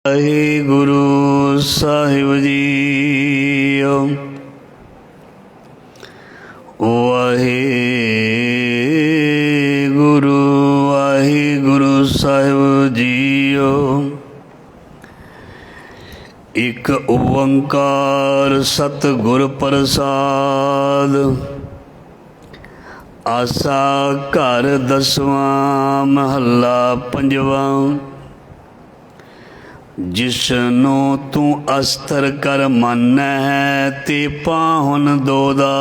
ਵਾਹਿਗੁਰੂ ਸਾਹਿਬ ਜੀ। ਵਾਹਿਗੁਰੂ ਵਾਹਿਗੁਰੂ ਸਾਹਿਬ JIO. ਇੱਕ ਓੰਕਾਰ ਸਤਿਗੁਰ ਪ੍ਰਸਾਦ। ਆਸਾ ਘਰ ਦਸਵਾਂ ਮਹੱਲਾ ਪੰਜਵਾਂ। ਜਿਸਨੂੰ ਤੂੰ ਅਸਤਰ ਕਰ ਮੰਨੈ ਤੇ ਪਾਹੁਨ ਦੋਦਾ।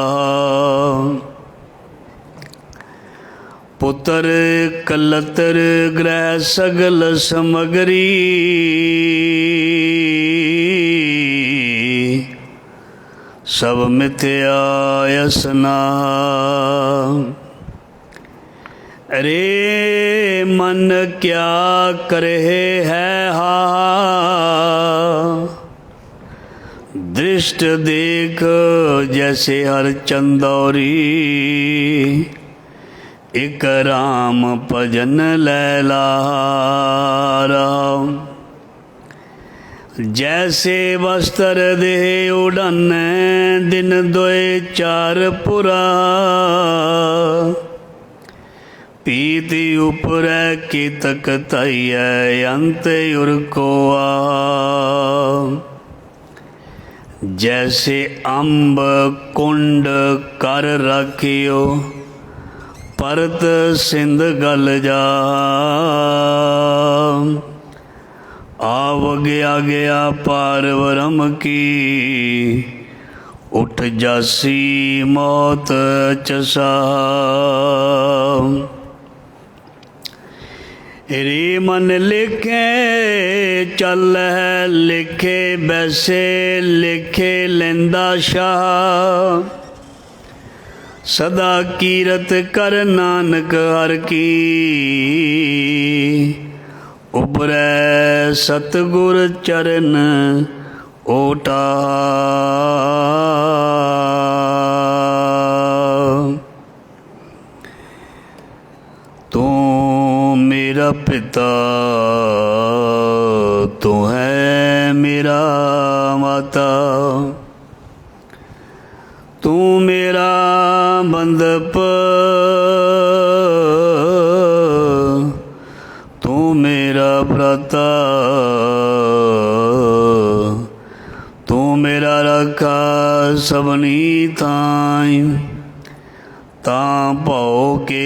ਪੁੱਤਰ ਕਲਤਰ ਗ੍ਰਹਿ ਸਗਲ ਸਮਗਰੀ। ਸਭ ਮਿਥਿਆ ਅਸਨਾ। अरे मन क्या करे है हा। दृष्ट देख जैसे हर चंदौरी। एक राम भजन लैलारा। जैसे वस्त्र दे उड़ाने दिन दोए चार पुरा। पीति उपर की तकतैया अंत उर्को आ। जैसे अम्ब कुंड कर रखियो परत सिंध गल जा। आव गया गया पार ब्रह्म की उठ जासी मौत चसा। रे मन लिखे चल है लिखे वैसे लिखे लेंदा शाह। सदा कीरत कर नानक हर की उबरै सतगुर चरण ओटा। तू मेरा पिता तू है मेरा माता। तू मेरा बंधप तू मेरा भ्राता। तू मेरा रखा सबनी ताई। तां भौ के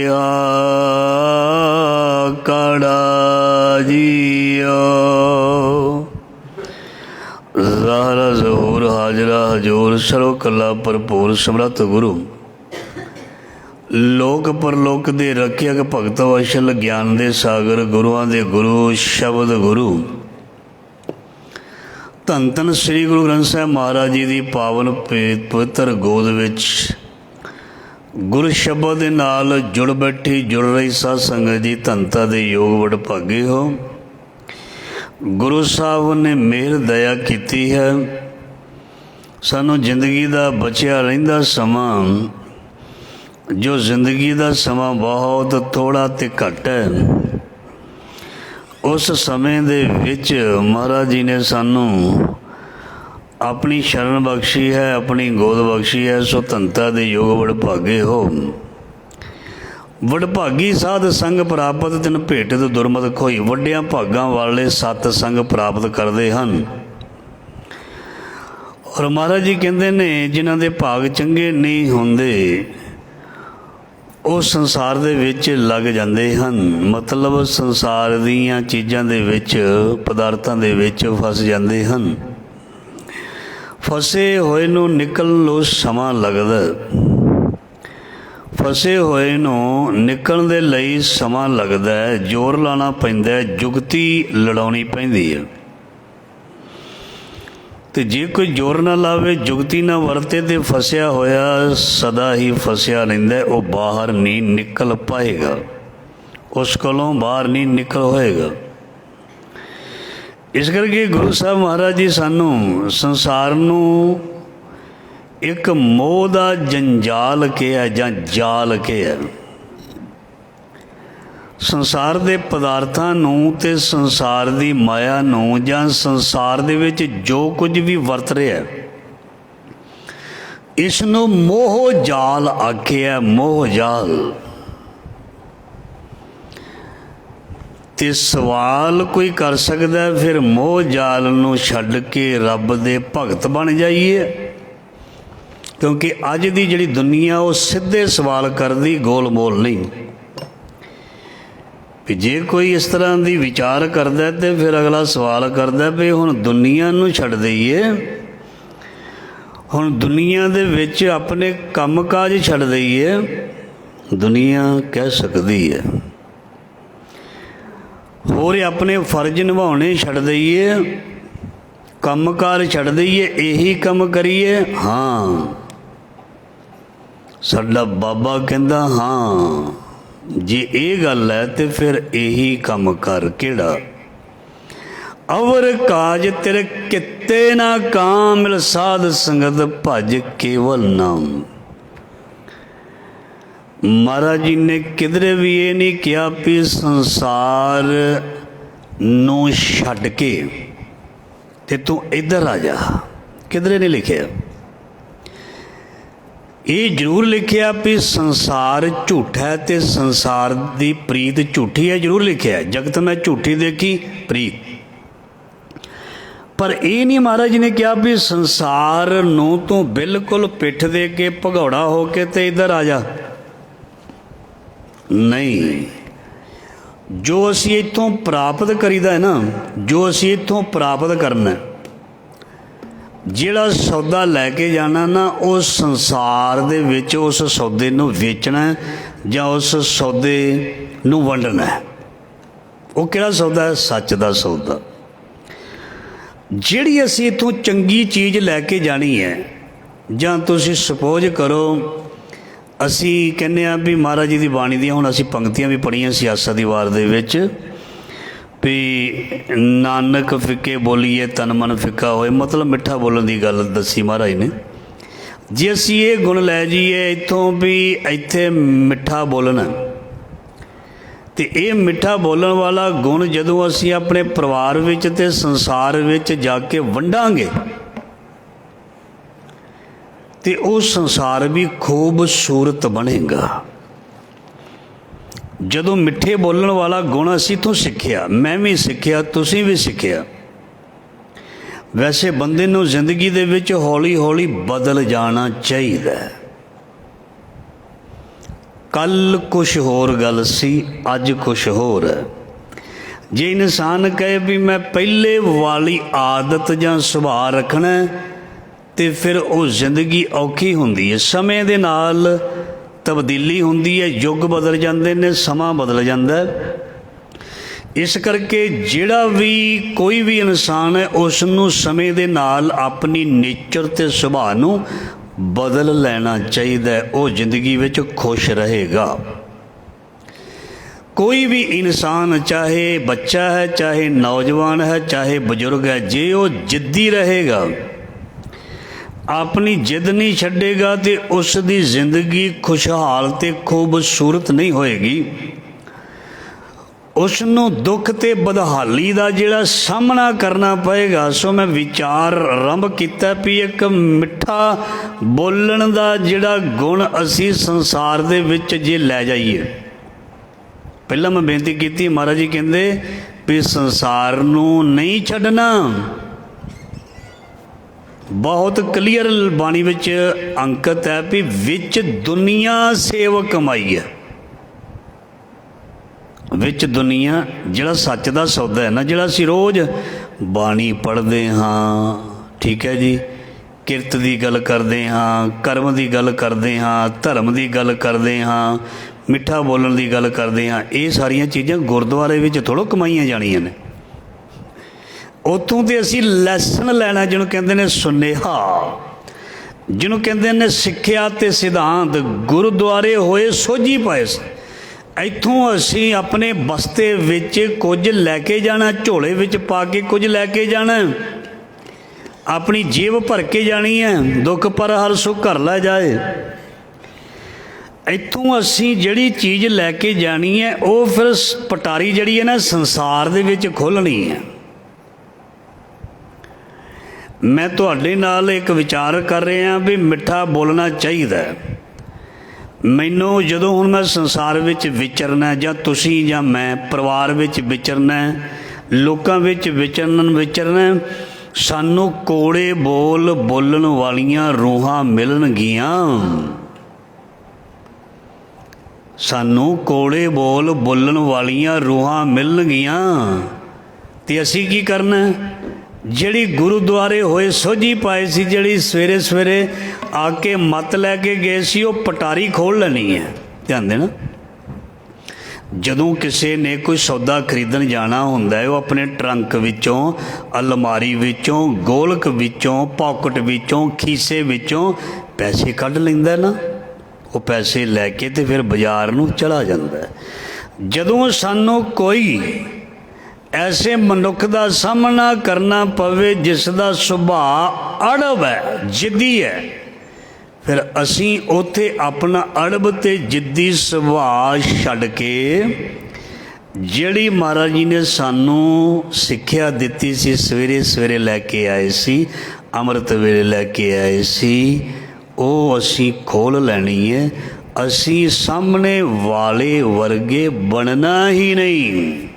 काड़ा जियो। ज़ाहरा ज़हूर हाजरा हजूर सर्व कला भरपूर समर्थ गुरु। लोक परलोक दे रखियक भगत वशल ज्ञान दे सागर गुरुआं दे गुरु शब्द गुरु। धन धन श्री गुरु ग्रंथ साहिब महाराज जी की पावन पवित्र गोद विच गुरु शब्द के नाल जुड़ बैठी जुड़ रही साध संगत जी धनता दे योग वड भागे हो। गुरु साहब ने मेहर दया की है। सानू जिंदगी का बचिया रहिंदा समा जो जिंदगी का समा बहुत थोड़ा ते घट है। उस समय दे विच महाराज जी ने सानू अपनी शरण बख्शी है अपनी गोद बख्शी है। सो धनता दे योग वडभागे हो। वडभागी साध संग प्राप्त तिन भेट तो दुरमत खोई। वड्डियां भागां वाले सत संग प्राप्त करते हैं। और महाराज जी कहते ने जिन्हां दे भाग चंगे नहीं होंदे ਉਹ ਸੰਸਾਰ ਦੇ ਵਿੱਚ ਲੱਗ ਜਾਂਦੇ ਹਨ। ਮਤਲਬ ਸੰਸਾਰ ਦੀਆਂ ਚੀਜ਼ਾਂ ਦੇ ਵਿੱਚ ਪਦਾਰਥਾਂ ਦੇ ਵਿੱਚ ਫਸ ਜਾਂਦੇ ਹਨ। ਫਸੇ ਹੋਏ ਨੂੰ ਨਿਕਲਣ ਨੂੰ ਸਮਾਂ ਲੱਗਦਾ। ਫਸੇ ਹੋਏ ਨੂੰ ਨਿਕਲਣ ਦੇ ਲਈ ਸਮਾਂ ਲੱਗਦਾ ਹੈ। ਜ਼ੋਰ ਲਾਉਣਾ ਪੈਂਦਾ, ਜੁਗਤੀ ਲੜਾਉਣੀ ਪੈਂਦੀ ਹੈ। ਤੇ ਜੇ ਕੋਈ ਜ਼ੋਰ ਨਾ ਲਾਵੇ ਜੁਗਤੀ ਨਾ ਵਰਤੇ ਤੇ ਫਸਿਆ ਹੋਇਆ ਸਦਾ ਹੀ ਫਸਿਆ ਰਹਿੰਦਾ। ਉਹ ਬਾਹਰ ਨਹੀਂ ਨਿਕਲ ਪਾਏਗਾ। ਉਸ ਕੋਲੋਂ ਬਾਹਰ ਨਹੀਂ ਨਿਕਲ ਹੋਏਗਾ। ਇਸ ਕਰਕੇ ਗੁਰੂ ਸਾਹਿਬ ਮਹਾਰਾਜ ਜੀ ਸਾਨੂੰ ਸੰਸਾਰ ਨੂੰ ਇੱਕ ਮੋਹ ਦਾ ਜੰਜਾਲ ਕਿਹਾ ਜਾਂ ਜਾਲ ਕਿਹਾ। ਸੰਸਾਰ ਦੇ ਪਦਾਰਥਾਂ ਨੂੰ ਤੇ ਸੰਸਾਰ ਦੀ ਮਾਇਆ ਨੂੰ ਜਾਂ ਸੰਸਾਰ ਦੇ ਵਿੱਚ ਜੋ ਕੁਝ ਵੀ ਵਰਤ ਰਿਹਾ, ਇਸ ਨੂੰ ਮੋਹ ਜਾਲ ਆਖਿਆ। ਮੋਹ ਜਾਲ। ਤੇ ਸਵਾਲ ਕੋਈ ਕਰ ਸਕਦਾ, ਫਿਰ ਮੋਹ ਜਾਲ ਨੂੰ ਛੱਡ ਕੇ ਰੱਬ ਦੇ ਭਗਤ ਬਣ ਜਾਈਏ? ਕਿਉਂਕਿ ਅੱਜ ਦੀ ਜਿਹੜੀ ਦੁਨੀਆ ਉਹ ਸਿੱਧੇ ਸਵਾਲ ਕਰਦੀ, ਗੋਲ ਮੋਲ ਨਹੀਂ। ਵੀ ਜੇ ਕੋਈ ਇਸ ਤਰ੍ਹਾਂ ਦੀ ਵਿਚਾਰ ਕਰਦਾ ਤੇ ਫਿਰ ਅਗਲਾ ਸਵਾਲ ਕਰਦਾ ਵੀ ਹੁਣ ਦੁਨੀਆ ਨੂੰ ਛੱਡ ਦਈਏ, ਹੁਣ ਦੁਨੀਆ ਦੇ ਵਿੱਚ ਆਪਣੇ ਕੰਮ ਕਾਜ ਛੱਡ ਦਈਏ? ਦੁਨੀਆ ਕਹਿ ਸਕਦੀ ਹੈ। ਹੋਰ ਆਪਣੇ ਫਰਜ਼ ਨਿਭਾਉਣੇ ਛੱਡ ਦਈਏ, ਕੰਮ ਕਾਰ ਛੱਡ ਦਈਏ, ਇਹੀ ਕੰਮ ਕਰੀਏ? ਹਾਂ, ਸਾਡਾ ਬਾਬਾ ਕਹਿੰਦਾ ਹਾਂ, ਜੇ ਇਹ ਗੱਲ ਹੈ ਤੇ ਫਿਰ ਇਹੀ ਕੰਮ ਕਰ। ਕਿਹੜਾ? ਅਵਰ ਕਾਜ ਤੇਰੇ ਕਿਤੇ ਨਾ ਕਾਮਿਲ, ਸਾਧ ਸੰਗਤ ਭਜ ਕੇਵਲ ਨਾਮ। ਮਹਾਰਾਜ ਜੀ ਨੇ ਕਿਧਰੇ ਵੀ ਇਹ ਨਹੀਂ ਕਿਹਾ ਵੀ ਸੰਸਾਰ ਨੂੰ ਛੱਡ ਕੇ ਤੇ ਤੂੰ ਇੱਧਰ ਆ ਜਾ, ਕਿਧਰੇ ਨਹੀਂ ਲਿਖਿਆ। ਇਹ ਜ਼ਰੂਰ ਲਿਖਿਆ ਵੀ ਸੰਸਾਰ ਝੂਠਾ ਹੈ ਤੇ ਸੰਸਾਰ ਦੀ ਪ੍ਰੀਤ ਝੂਠੀ ਹੈ, ਜ਼ਰੂਰ ਲਿਖਿਆ। ਜਗਤ ਮੈਂ ਝੂਠੀ ਦੇਖੀ ਪ੍ਰੀਤ। ਪਰ ਇਹ ਨਹੀਂ ਮਹਾਰਾਜ ਜੀ ਨੇ ਕਿਹਾ ਵੀ ਸੰਸਾਰ ਨੂੰ ਤੂੰ ਬਿਲਕੁਲ ਪਿੱਠ ਦੇ ਕੇ ਭਗੌੜਾ ਹੋ ਕੇ ਤੇ ਇੱਧਰ ਆ ਜਾ। ਨਹੀਂ, ਜੋ ਅਸੀਂ ਇੱਥੋਂ ਪ੍ਰਾਪਤ ਕਰੀਦਾ ਹੈ ਨਾ, ਜੋ ਅਸੀਂ ਇੱਥੋਂ ਪ੍ਰਾਪਤ ਕਰਨਾ, ਜਿਹੜਾ ਸੌਦਾ ਲੈ ਕੇ ਜਾਣਾ ਨਾ, ਉਸ ਸੰਸਾਰ ਦੇ ਵਿੱਚ ਉਸ ਸੌਦੇ ਨੂੰ ਵੇਚਣਾ ਜਾਂ ਉਸ ਸੌਦੇ ਨੂੰ ਵੰਡਣਾ। ਉਹ ਕਿਹੜਾ ਸੌਦਾ ਹੈ? ਸੱਚ ਦਾ ਸੌਦਾ। ਜਿਹੜੀ ਅਸੀਂ ਇੱਥੋਂ ਚੰਗੀ ਚੀਜ਼ ਲੈ ਕੇ ਜਾਣੀ ਹੈ, ਜਾਂ ਤੁਸੀਂ ਸਪੋਜ਼ ਕਰੋ ਅਸੀਂ ਕਹਿੰਦੇ ਹਾਂ ਵੀ ਮਹਾਰਾਜ ਜੀ ਦੀ ਬਾਣੀ ਦੀਆਂ ਹੁਣ ਅਸੀਂ ਪੰਕਤੀਆਂ ਵੀ ਪੜ੍ਹੀਆਂ ਸਿਆਸਤ ਦੀ ਵਾਰ ਦੇ ਵਿੱਚ ਵੀ ਨਾਨਕ ਫਿੱਕੇ ਬੋਲੀਏ ਤਨ ਮਨ ਫਿੱਕਾ ਹੋਏ, ਮਤਲਬ ਮਿੱਠਾ ਬੋਲਣ ਦੀ ਗੱਲ ਦੱਸੀ ਮਹਾਰਾਜ ਨੇ। ਜੇ ਅਸੀਂ ਇਹ ਗੁਣ ਲੈ ਜਾਈਏ ਇੱਥੋਂ ਵੀ ਇੱਥੇ ਮਿੱਠਾ ਬੋਲਣਾ, ਤੇ ਇਹ ਮਿੱਠਾ ਬੋਲਣ ਵਾਲਾ ਗੁਣ ਜਦੋਂ ਅਸੀਂ ਆਪਣੇ ਪਰਿਵਾਰ ਵਿੱਚ ਤੇ ਸੰਸਾਰ ਵਿੱਚ ਜਾ ਕੇ ਵੰਡਾਂਗੇ ਤੇ ਉਹ ਸੰਸਾਰ ਵੀ ਖੂਬਸੂਰਤ ਬਣੇਗਾ। ਜਦੋਂ ਮਿੱਠੇ ਬੋਲਣ ਵਾਲਾ ਗੁਣ ਅਸੀਂ ਤੋਂ ਸਿੱਖਿਆ, ਮੈਂ ਵੀ ਸਿੱਖਿਆ, ਤੁਸੀਂ ਵੀ ਸਿੱਖਿਆ, ਵੈਸੇ ਬੰਦੇ ਨੂੰ ਜ਼ਿੰਦਗੀ ਦੇ ਵਿੱਚ ਹੌਲੀ ਹੌਲੀ ਬਦਲ ਜਾਣਾ ਚਾਹੀਦਾ। ਕੱਲ੍ਹ ਕੁਛ ਹੋਰ ਗੱਲ ਸੀ, ਅੱਜ ਕੁਛ ਹੋਰ ਹੈ। ਜੇ ਇਨਸਾਨ ਕਹੇ ਵੀ ਮੈਂ ਪਹਿਲੇ ਵਾਲੀ ਆਦਤ ਜਾਂ ਸੁਭਾਅ ਰੱਖਣਾ ਤੇ ਫਿਰ ਉਹ ਜ਼ਿੰਦਗੀ ਔਖੀ ਹੁੰਦੀ ਹੈ। ਸਮੇਂ ਦੇ ਨਾਲ ਤਬਦੀਲੀ ਹੁੰਦੀ ਹੈ, ਯੁੱਗ ਬਦਲ ਜਾਂਦੇ ਨੇ, ਸਮਾਂ ਬਦਲ ਜਾਂਦਾ। ਇਸ ਕਰਕੇ ਜਿਹੜਾ ਵੀ ਕੋਈ ਵੀ ਇਨਸਾਨ ਹੈ ਉਸ ਨੂੰ ਸਮੇਂ ਦੇ ਨਾਲ ਆਪਣੀ ਨੇਚਰ ਅਤੇ ਸੁਭਾਅ ਨੂੰ ਬਦਲ ਲੈਣਾ ਚਾਹੀਦਾ। ਉਹ ਜ਼ਿੰਦਗੀ ਵਿੱਚ ਖੁਸ਼ ਰਹੇਗਾ। ਕੋਈ ਵੀ ਇਨਸਾਨ, ਚਾਹੇ ਬੱਚਾ ਹੈ, ਚਾਹੇ ਨੌਜਵਾਨ ਹੈ, ਚਾਹੇ ਬਜ਼ੁਰਗ ਹੈ, ਜੇ ਉਹ ਜਿੱਦੀ ਰਹੇਗਾ, ਆਪਣੀ ਜਿੱਦ ਨਹੀਂ ਛੱਡੇਗਾ ਤੇ ਉਸ ਦੀ ਜ਼ਿੰਦਗੀ ਖੁਸ਼ਹਾਲ ਤੇ ਖੂਬਸੂਰਤ ਨਹੀਂ ਹੋਏਗੀ। ਉਸ ਨੂੰ ਦੁੱਖ ਤੇ ਬਦਹਾਲੀ ਦਾ ਜਿਹੜਾ ਸਾਹਮਣਾ ਕਰਨਾ ਪਏਗਾ। ਸੋ ਮੈਂ ਵਿਚਾਰ ਆਰੰਭ ਕੀਤਾ ਵੀ ਇੱਕ ਮਿੱਠਾ ਬੋਲਣ ਦਾ ਜਿਹੜਾ ਗੁਣ ਅਸੀਂ ਸੰਸਾਰ ਦੇ ਵਿੱਚ ਜੇ ਲੈ ਜਾਈਏ। ਪਹਿਲਾਂ ਮੈਂ ਬੇਨਤੀ ਕੀਤੀ, ਮਹਾਰਾਜ ਜੀ ਕਹਿੰਦੇ ਵੀ ਸੰਸਾਰ ਨੂੰ ਨਹੀਂ ਛੱਡਣਾ। ਬਹੁਤ ਕਲੀਅਰ ਬਾਣੀ ਵਿੱਚ ਅੰਕਿਤ ਹੈ ਵੀ ਵਿੱਚ ਦੁਨੀਆ ਸੇਵ ਕਮਾਈ ਹੈ। ਵਿੱਚ ਦੁਨੀਆ ਜਿਹੜਾ ਸੱਚ ਦਾ ਸੌਦਾ ਹੈ ਨਾ, ਜਿਹੜਾ ਅਸੀਂ ਰੋਜ਼ ਬਾਣੀ ਪੜ੍ਹਦੇ ਹਾਂ, ਠੀਕ ਹੈ ਜੀ, ਕਿਰਤ ਦੀ ਗੱਲ ਕਰਦੇ ਹਾਂ, ਕਰਮ ਦੀ ਗੱਲ ਕਰਦੇ ਹਾਂ, ਧਰਮ ਦੀ ਗੱਲ ਕਰਦੇ ਹਾਂ, ਮਿੱਠਾ ਬੋਲਣ ਦੀ ਗੱਲ ਕਰਦੇ ਹਾਂ, ਇਹ ਸਾਰੀਆਂ ਚੀਜ਼ਾਂ ਗੁਰਦੁਆਰੇ ਵਿੱਚ ਥੋੜ੍ਹਾ ਕਮਾਈਆਂ ਜਾਣੀਆਂ ਨੇ। ਉੱਥੋਂ ਤੇ ਅਸੀਂ ਲੈਸਨ ਲੈਣਾ, ਜਿਹਨੂੰ ਕਹਿੰਦੇ ਨੇ ਸੁਨੇਹਾ, ਜਿਹਨੂੰ ਕਹਿੰਦੇ ਨੇ ਸਿੱਖਿਆ ਅਤੇ ਸਿਧਾਂਤ। ਗੁਰਦੁਆਰੇ ਹੋਏ ਸੋਝੀ ਪਾਏ। ਇੱਥੋਂ ਅਸੀਂ ਆਪਣੇ ਬਸਤੇ ਵਿੱਚ ਕੁਝ ਲੈ ਕੇ ਜਾਣਾ, ਝੋਲੇ ਵਿੱਚ ਪਾ ਕੇ ਕੁਝ ਲੈ ਕੇ ਜਾਣਾ, ਆਪਣੀ ਜੇਬ ਭਰ ਕੇ ਜਾਣੀ ਹੈ। ਦੁੱਖ ਪਰ ਹਰ ਸੁੱਖ ਘਰ ਲੈ ਜਾਏ। ਇੱਥੋਂ ਅਸੀਂ ਜਿਹੜੀ ਚੀਜ਼ ਲੈ ਕੇ ਜਾਣੀ ਹੈ ਉਹ ਫਿਰ ਪਟਾਰੀ ਜਿਹੜੀ ਹੈ ਨਾ ਸੰਸਾਰ ਦੇ ਵਿੱਚ ਖੋਲ੍ਹਣੀ ਹੈ। ਮੈਂ ਤੁਹਾਡੇ ਨਾਲ ਇੱਕ ਵਿਚਾਰ ਕਰ ਰਿਹਾ ਵੀ ਮਿੱਠਾ ਬੋਲਣਾ ਚਾਹੀਦਾ। ਮੈਨੂੰ ਜਦੋਂ ਹੁਣ ਮੈਂ ਸੰਸਾਰ ਵਿੱਚ ਵਿਚਰਨਾ, ਜਾਂ ਤੁਸੀਂ ਜਾਂ ਮੈਂ ਪਰਿਵਾਰ ਵਿੱਚ ਵਿਚਰਨਾ, ਲੋਕਾਂ ਵਿੱਚ ਵਿਚਰਨਾ, ਸਾਨੂੰ ਕੋੜੇ ਬੋਲ ਬੋਲਣ ਵਾਲੀਆਂ ਰੂਹਾਂ ਮਿਲਣਗੀਆਂ। ਸਾਨੂੰ ਕੋੜੇ ਬੋਲ ਬੋਲਣ ਵਾਲੀਆਂ ਰੂਹਾਂ ਮਿਲਣਗੀਆਂ। ਅਤੇ ਅਸੀਂ ਕੀ ਕਰਨਾ? ਜਿਹੜੀ ਗੁਰਦੁਆਰੇ ਹੋਏ ਸੋਝੀ ਪਾਏ ਸੀ, ਜਿਹੜੀ ਸਵੇਰੇ ਸਵੇਰੇ ਆ ਕੇ ਮੱਤ ਲੈ ਕੇ ਗਏ ਸੀ, ਉਹ ਪਟਾਰੀ ਖੋਲ੍ਹ ਲੈਣੀ ਹੈ। ਧਿਆਨ ਦੇਣਾ, ਜਦੋਂ ਕਿਸੇ ਨੇ ਕੋਈ ਸੌਦਾ ਖਰੀਦਣ ਜਾਣਾ ਹੁੰਦਾ ਹੈ, ਉਹ ਆਪਣੇ ਟਰੰਕ ਵਿੱਚੋਂ, ਅਲਮਾਰੀ ਵਿੱਚੋਂ, ਗੋਲਕ ਵਿੱਚੋਂ, ਪਾਕਟ ਵਿੱਚੋਂ, ਖੀਸੇ ਵਿੱਚੋਂ ਪੈਸੇ ਕੱਢ ਲੈਂਦਾ ਨਾ। ਉਹ ਪੈਸੇ ਲੈ ਕੇ ਤੇ ਫਿਰ ਬਾਜ਼ਾਰ ਨੂੰ ਚਲਾ ਜਾਂਦਾ। ਜਦੋਂ ਸਾਨੂੰ ਕੋਈ ਐਸੇ ਮਨੁੱਖ ਦਾ ਸਾਹਮਣਾ ਕਰਨਾ ਪਵੇ ਜਿਸ ਦਾ ਸੁਭਾਅ ਅੜਬ ਹੈ, ਜਿੱਦੀ ਹੈ, ਫਿਰ ਅਸੀਂ ਉੱਥੇ ਆਪਣਾ ਅੜਬ ਅਤੇ ਜਿੱਦੀ ਸੁਭਾਅ ਛੱਡ ਕੇ ਜਿਹੜੀ ਮਹਾਰਾਜ ਜੀ ਨੇ ਸਾਨੂੰ ਸਿੱਖਿਆ ਦਿੱਤੀ ਸੀ, ਸਵੇਰੇ ਸਵੇਰੇ ਲੈ ਕੇ ਆਏ ਸੀ, ਅੰਮ੍ਰਿਤ ਵੇਲੇ ਲੈ ਕੇ ਆਏ ਸੀ, ਉਹ ਅਸੀਂ ਖੋਲ੍ਹ ਲੈਣੀ ਹੈ। ਅਸੀਂ ਸਾਹਮਣੇ ਵਾਲੇ ਵਰਗੇ ਬਣਨਾ ਹੀ ਨਹੀਂ।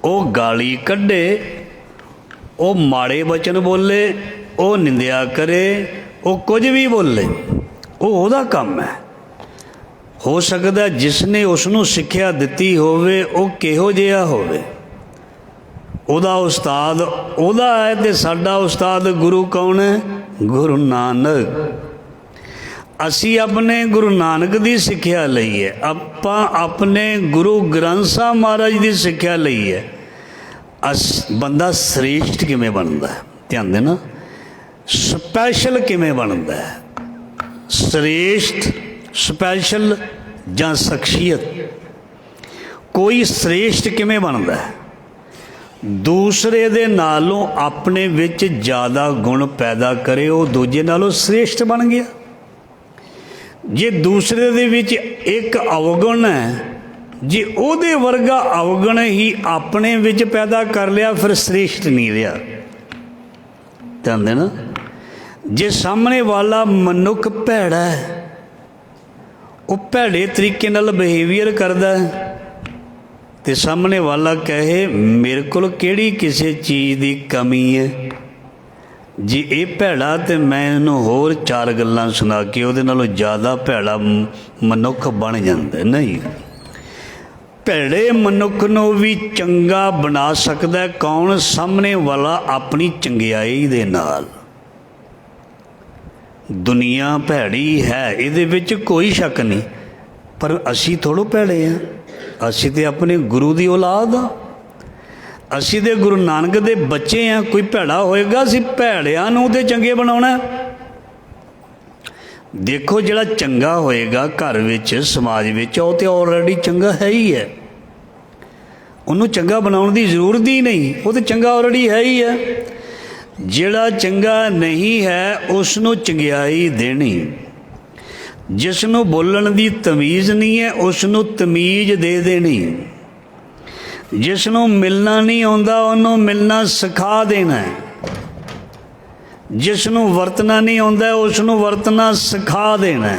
ਉਹ ਗਾਲੀ ਕੱਢੇ, ਉਹ ਮਾੜੇ ਬਚਨ ਬੋਲੇ, ਉਹ ਨਿੰਦਿਆ ਕਰੇ, ਉਹ ਕੁਝ ਵੀ ਬੋਲੇ, ਉਹ ਉਹਦਾ ਕੰਮ ਹੈ। ਹੋ ਸਕਦਾ ਜਿਸ ਨੇ ਉਸ ਨੂੰ ਸਿੱਖਿਆ ਦਿੱਤੀ ਹੋਵੇ ਉਹ ਕਿਹੋ ਜਿਹਾ ਹੋਵੇ। ਉਹਦਾ ਉਸਤਾਦ ਉਹਦਾ ਹੈ ਅਤੇ ਸਾਡਾ ਉਸਤਾਦ ਗੁਰੂ ਕੌਣ ਹੈ? ਗੁਰੂ ਨਾਨਕ। ਅਸੀਂ ਆਪਣੇ ਗੁਰੂ ਨਾਨਕ ਦੀ ਸਿੱਖਿਆ ਲਈ ਹੈ, ਆਪਾਂ ਆਪਣੇ ਗੁਰੂ ਗ੍ਰੰਥ ਸਾਹਿਬ ਮਹਾਰਾਜ ਦੀ ਸਿੱਖਿਆ ਲਈ ਹੈ। ਬੰਦਾ ਸ੍ਰੇਸ਼ਟ ਕਿਵੇਂ ਬਣਦਾ? ਧਿਆਨ ਦੇਣਾ, ਸਪੈਸ਼ਲ ਕਿਵੇਂ ਬਣਦਾ? ਸ੍ਰੇਸ਼ਟ, ਸਪੈਸ਼ਲ ਜਾਂ ਸ਼ਖਸੀਅਤ, ਕੋਈ ਸ੍ਰੇਸ਼ਟ ਕਿਵੇਂ ਬਣਦਾ? ਦੂਸਰੇ ਦੇ ਨਾਲੋਂ ਆਪਣੇ ਵਿੱਚ ਜ਼ਿਆਦਾ ਗੁਣ ਪੈਦਾ ਕਰੇ, ਉਹ ਦੂਜੇ ਨਾਲੋਂ ਸ੍ਰੇਸ਼ਟ ਬਣ ਗਿਆ। ਜੇ ਦੂਸਰੇ ਦੇ ਵਿੱਚ ਇੱਕ ਅਵਗੁਣ ਹੈ, ਜੇ ਉਹਦੇ ਵਰਗਾ ਅਵਗੁਣ ਹੀ ਆਪਣੇ ਵਿੱਚ ਪੈਦਾ ਕਰ ਲਿਆ, ਫਿਰ ਸ੍ਰੇਸ਼ਟ ਨਹੀਂ ਰਿਹਾ। ਧਿਆਨ ਦੇਣਾ, ਜੇ ਸਾਹਮਣੇ ਵਾਲਾ ਮਨੁੱਖ ਭੈੜਾ ਹੈ, ਉਹ ਭੈੜੇ ਤਰੀਕੇ ਨਾਲ ਬਿਹੇਵੀਅਰ ਕਰਦਾ ਹੈ, ਅਤੇ ਸਾਹਮਣੇ ਵਾਲਾ ਕਹੇ ਮੇਰੇ ਕੋਲ ਕਿਹੜੀ ਕਿਸੇ ਚੀਜ਼ ਦੀ ਕਮੀ ਹੈ, ਜੇ ਇਹ ਭੈੜਾ ਤਾਂ ਮੈਂ ਇਹਨੂੰ ਹੋਰ ਚਾਰ ਗੱਲਾਂ ਸੁਣਾ ਕੇ ਉਹਦੇ ਨਾਲੋਂ ਜ਼ਿਆਦਾ ਭੈੜਾ ਮਨੁੱਖ ਬਣ ਜਾਂਦਾ। ਨਹੀਂ, ਭੈੜੇ ਮਨੁੱਖ ਨੂੰ ਵੀ ਚੰਗਾ ਬਣਾ ਸਕਦਾ ਕੌਣ? ਸਾਹਮਣੇ ਵਾਲਾ ਆਪਣੀ ਚੰਗਿਆਈ ਦੇ ਨਾਲ। ਦੁਨੀਆ ਭੈੜੀ ਹੈ, ਇਹਦੇ ਵਿੱਚ ਕੋਈ ਸ਼ੱਕ ਨਹੀਂ, ਪਰ ਅਸੀਂ ਥੋੜ੍ਹੋ ਭੈੜੇ ਹਾਂ। ਅਸੀਂ ਤਾਂ ਆਪਣੇ ਗੁਰੂ ਦੀ ਔਲਾਦ ਹਾਂ, ਅਸੀਂ ਤਾਂ ਗੁਰੂ ਨਾਨਕ ਦੇ ਬੱਚੇ ਹਾਂ। ਕੋਈ ਭੈੜਾ ਹੋਏਗਾ, ਅਸੀਂ ਭੈੜਿਆਂ ਨੂੰ ਤਾਂ ਚੰਗੇ ਬਣਾਉਣਾ। ਦੇਖੋ, ਜਿਹੜਾ ਚੰਗਾ ਹੋਏਗਾ ਘਰ ਵਿੱਚ, ਸਮਾਜ ਵਿੱਚ, ਉਹ ਤਾਂ ਆਲਰੇਡੀ ਚੰਗਾ ਹੈ ਹੀ ਹੈ, ਉਹਨੂੰ ਚੰਗਾ ਬਣਾਉਣ ਦੀ ਜ਼ਰੂਰਤ ਹੀ ਨਹੀਂ, ਉਹ ਤਾਂ ਚੰਗਾ ਆਲਰੇਡੀ ਹੈ ਹੀ ਹੈ। ਜਿਹੜਾ ਚੰਗਾ ਨਹੀਂ ਹੈ ਉਸ ਨੂੰ ਚੰਗਿਆਈ ਦੇਣੀ। ਜਿਸ ਨੂੰ ਬੋਲਣ ਦੀ ਤਮੀਜ਼ ਨਹੀਂ ਹੈ ਉਸ ਨੂੰ ਤਮੀਜ਼ ਦੇ ਦੇਣੀ। ਜਿਸ ਨੂੰ ਮਿਲਣਾ ਨਹੀਂ ਆਉਂਦਾ ਉਹਨੂੰ ਮਿਲਣਾ ਸਿਖਾ ਦੇਣਾ। ਜਿਸ ਨੂੰ ਵਰਤਣਾ ਨਹੀਂ ਆਉਂਦਾ ਉਸ ਨੂੰ ਵਰਤਣਾ ਸਿਖਾ ਦੇਣਾ।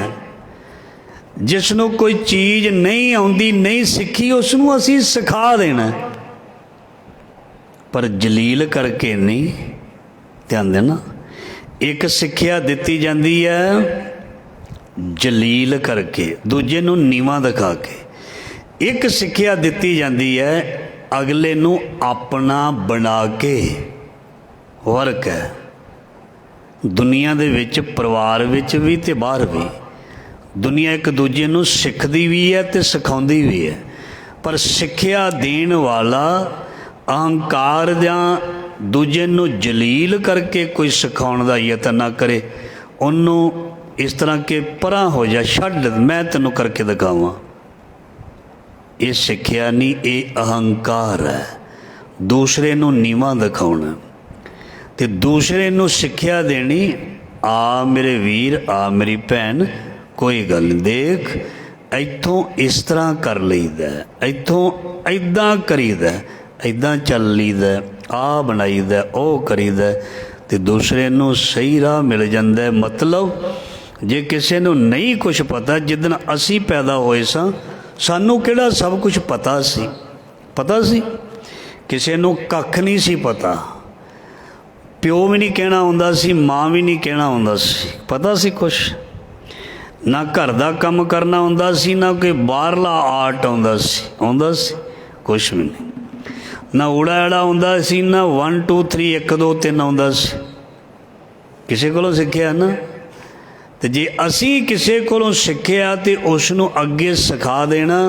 ਜਿਸ ਨੂੰ ਕੋਈ ਚੀਜ਼ ਨਹੀਂ ਆਉਂਦੀ, ਨਹੀਂ ਸਿੱਖੀ, ਉਸ ਨੂੰ ਅਸੀਂ ਸਿਖਾ ਦੇਣਾ, ਪਰ ਜਲੀਲ ਕਰਕੇ ਨਹੀਂ। ਧਿਆਨ ਦੇਣਾ, ਇੱਕ ਸਿੱਖਿਆ ਦਿੱਤੀ ਜਾਂਦੀ ਹੈ ਜਲੀਲ ਕਰਕੇ, ਦੂਜੇ ਨੂੰ ਨੀਵਾਂ ਦਿਖਾ ਕੇ। ਇੱਕ ਸਿੱਖਿਆ ਦਿੱਤੀ ਜਾਂਦੀ ਹੈ ਅਗਲੇ ਨੂੰ ਆਪਣਾ ਬਣਾ ਕੇ। ਫਰਕ ਹੈ ਦੁਨੀਆ ਦੇ ਵਿੱਚ, ਪਰਿਵਾਰ ਵਿੱਚ ਵੀ ਅਤੇ ਬਾਹਰ ਵੀ। ਦੁਨੀਆ ਇੱਕ ਦੂਜੇ ਨੂੰ ਸਿੱਖਦੀ ਵੀ ਹੈ ਅਤੇ ਸਿਖਾਉਂਦੀ ਵੀ ਹੈ, ਪਰ ਸਿੱਖਿਆ ਦੇਣ ਵਾਲਾ ਅਹੰਕਾਰ ਜਾਂ ਦੂਜੇ ਨੂੰ ਜਲੀਲ ਕਰਕੇ ਕੋਈ ਸਿਖਾਉਣ ਦਾ ਯਤਨ ਨਾ ਕਰੇ। ਉਹਨੂੰ ਇਸ ਤਰ੍ਹਾਂ ਕਿ ਪਰਾਂ ਹੋ ਜਾ, ਛੱਡ, ਮੈਂ ਤੈਨੂੰ ਕਰਕੇ ਦਿਖਾਵਾਂ। ਇਹ ਸਿੱਖਿਆ ਨਹੀਂ, ਇਹ ਅਹੰਕਾਰ ਹੈ। ਦੂਸਰੇ ਨੂੰ ਨੀਵਾਂ ਦਿਖਾਉਣਾ ਅਤੇ ਦੂਸਰੇ ਨੂੰ ਸਿੱਖਿਆ ਦੇਣੀ। ਆ ਮੇਰੇ ਵੀਰ, ਆ ਮੇਰੀ ਭੈਣ, कोई गल नहीं, देख इत्थों इस तरह कर लईदा, इत्थों इदां करीदा, इदां चल लीदा, आ बनाईदा, ओ करीदा, तो दूसरे नूं सही राह मिल जाता है। मतलब जे किसी नूं नहीं कुछ पता, जिदन असी पैदा होए सां सानू किहड़ा सब कुछ पता सी, पता सी किसी नूं कख नहीं सी पता, प्यो भी नहीं कहना आउंदा सी, माँ भी नहीं कहना आउंदा सी, पता सी कुछ ना घर का काम करना आउंदा सी, ना कोई बाहरला आर्ट आउंदा सी, कुछ भी नहीं, ना उड़ा एड़ा आउंदा सी, ना 1 2 3 1 2 3 आउंदा सी, किसी कोलों सिੱਖਿਆ ना। तो जे असी किसी कोलों सिੱਖਿਆ तो उसनूं अगे सिखा देना,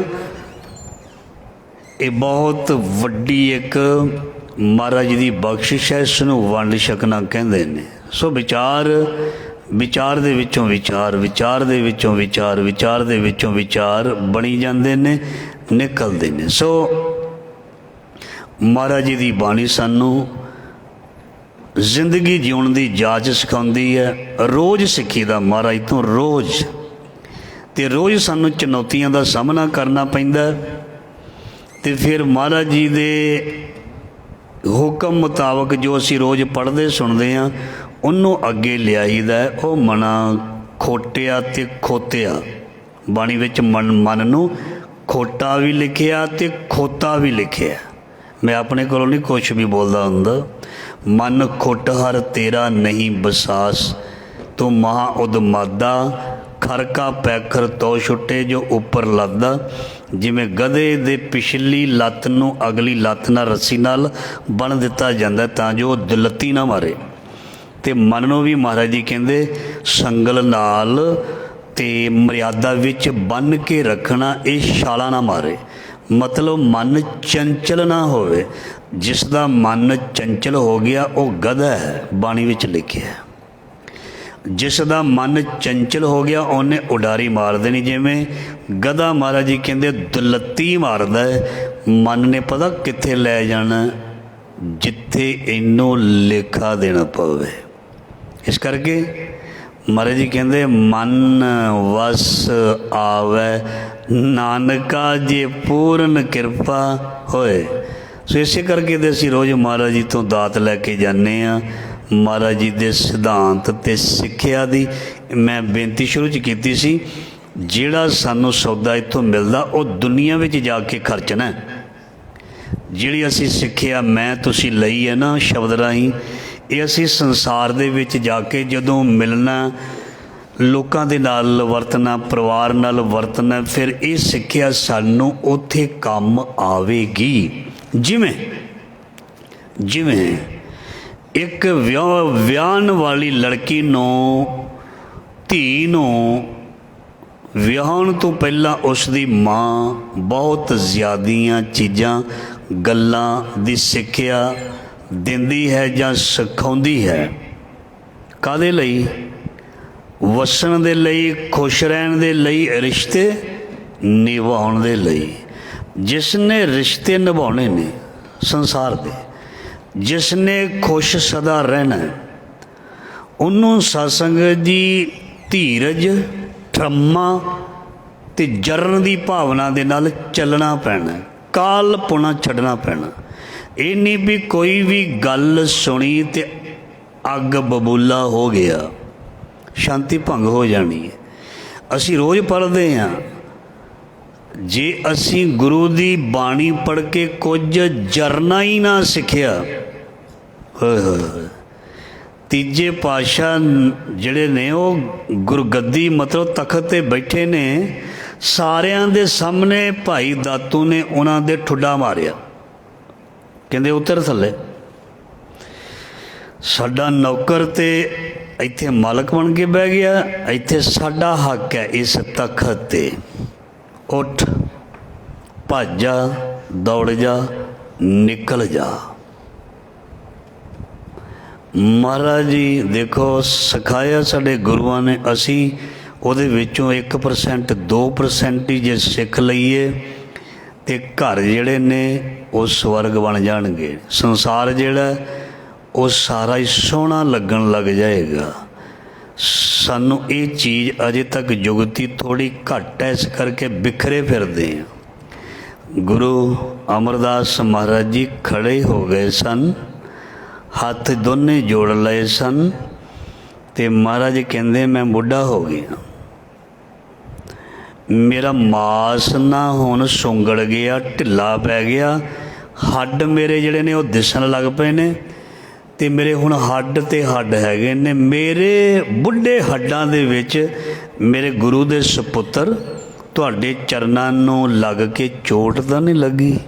ये बहुत वड्डी एक महाराज जी की बख्शिश है, इसनूं वंड छकना कहंदे ने। सो विचार, विचार दे विचों विचार, विचार दे विचों विचार, विचार दे विचों विचार बनी जांदे ने, निकलदे ने। सो महाराज जी की बाणी सानू जिंदगी जीवन की जाच सिखाती है। रोज़ सीखीदा महाराज तो, रोज़ तो रोज़ सानू चुनौतियों का सामना करना पैंदा, तो फिर महाराज जी दे हुक्म मुताबक जो असी रोज़ पढ़ते सुनते हैं उन्होंने अगे लियाईदा। वो मना खोटिया ते खोतिया, बाणी विच मन नूं खोटा भी लिखिया ते खोता भी लिखिया। मैं अपने कोलों नहीं कुछ भी बोलता हुंदा। मन खुट हर तेरा नहीं बसास, तू महा उदमादा, खर का पैखर तो छुट्टे जो उपर लादा। जिमें गधे दे पिछली लत्त नूं अगली लत्त नाल रस्सी नाल बन दिता जांदा तां जो दुलत्ती ना मारे। ते मन नूं भी महाराज जी कहंदे संगल नाल ते मर्यादा विच बन के रखना, ये छाला ना मारे। मतलब मन चंचल ना होवे, जिसका मन चंचल हो गया वो गधा है, बाणी विच लिखिया है। जिसका मन चंचल हो गया उन्हें उडारी मार देनी। जिमें गधा महाराज जी कहते दुलत्ती मारदा है, मन ने पता कित्थे लै जाना, जिथे इनू लेखा देना पवे। इस करके महाराज जी कहते मन वस आवे नानका जे पूर्ण कृपा होए। सो इसे करके तो असीं रोज़ महाराज जी तो दात लैके जाने आ। महाराज जी के सिद्धांत ते सिक्ख्या दी मैं बेनती शुरू च कीती सी, जिहड़ा सानू सौदा इत्थों मिलदा वो दुनिया में जाके खर्चना। जिहड़ी असीं सिक्ख्या मैं तुसीं लई है ना शब्द राहीं, ये असीं संसार दे विच जाके जदों मिलना, लोकां दे नाल वरतना, परिवार नाल वरतना, फिर ये सिक्ख्या सानू उत्थे काम आवेगी। जिमें जिमें एक विआहण वाली लड़की नूं, धी नूं विआहण तो पहला उसकी माँ बहुत ज़्यादियां चीज़ां गल्लां दी सिक्ख्या दिंदी है जां सिखाउंदी है। काहदे लई? वसन दे लई, खुश रहन दे लई, रिश्ते निभाउण दे लई। जिसने रिश्ते निभाने ने संसार दे, जिसने खुश सदा रहना, उन्होंने सत्संग जी धीरज, ठम्मा ते जरण की भावना दे नाल चलना पैना, काल पुना छड्डना पैना। ये नहीं भी कोई भी गल सुनी ते अग बबूला हो गया, शांति भंग हो जानी है। असी रोज़ पढ़ते हैं, जे असी गुरु की बाणी पढ़ के कुछ जरना ही ना सीखिया, तीजे पातशाह जिहड़े ने वो गुरगद्दी मतलब तखत ते बैठे ने, सारियां दे सामने भाई दातू ने उन्हां दे ठुड्डा मारिया, कहंदे उतर थल्ले। साडा नौकर ते इत्थे मालक बन के बह गया, इत्थे साडा हक है इस तखत ते। उठ, भज जा, दौड़ जा, निकल जा। महाराज जी देखो सिखाया साडे गुरुआं ने, असी उहदे विचों 1% 2% ही जे सिख लईए ते घर जिहड़े ने वो स्वर्ग बन जाणगे। संसार जिहड़ा वो सारा ही सोहना लगन लग जाएगा। ਸਾਨੂੰ ਇਹ ਚੀਜ਼ ਅਜੇ ਤੱਕ ਜੁਗਤੀ ਥੋੜ੍ਹੀ ਘੱਟ ਹੈ, ਇਸ ਕਰਕੇ ਬਿਖਰੇ ਫਿਰਦੇ ਹਾਂ। ਗੁਰੂ ਅਮਰਦਾਸ ਮਹਾਰਾਜ ਜੀ ਖੜੇ ਹੋ ਗਏ ਸਨ, ਹੱਥ ਦੋਨੇ ਜੋੜ ਲਏ ਸਨ ਅਤੇ ਮਹਾਰਾਜ ਕਹਿੰਦੇ ਮੈਂ ਬੁੱਢਾ ਹੋ ਗਿਆ, ਮੇਰਾ ਮਾਸ ਨਾ ਹੁਣ ਸੁੰਗੜ ਗਿਆ, ਢਿੱਲਾ ਪੈ ਗਿਆ, ਹੱਡ ਮੇਰੇ ਜਿਹੜੇ ਨੇ ਉਹ ਦਿਸਣ ਲੱਗ ਪਏ ਨੇ ਅਤੇ ਮੇਰੇ ਹੁਣ ਹੱਡ ਤੇ ਹੱਡ ਹੈਗੇ ਨੇ। ਮੇਰੇ ਬੁੱਢੇ ਹੱਡਾਂ ਦੇ ਵਿੱਚ ਮੇਰੇ ਗੁਰੂ ਦੇ ਸਪੁੱਤਰ ਤੁਹਾਡੇ ਚਰਨਾਂ ਨੂੰ ਲੱਗ ਕੇ ਚੋਟ ਤਾਂ ਨਹੀਂ ਲੱਗੀ,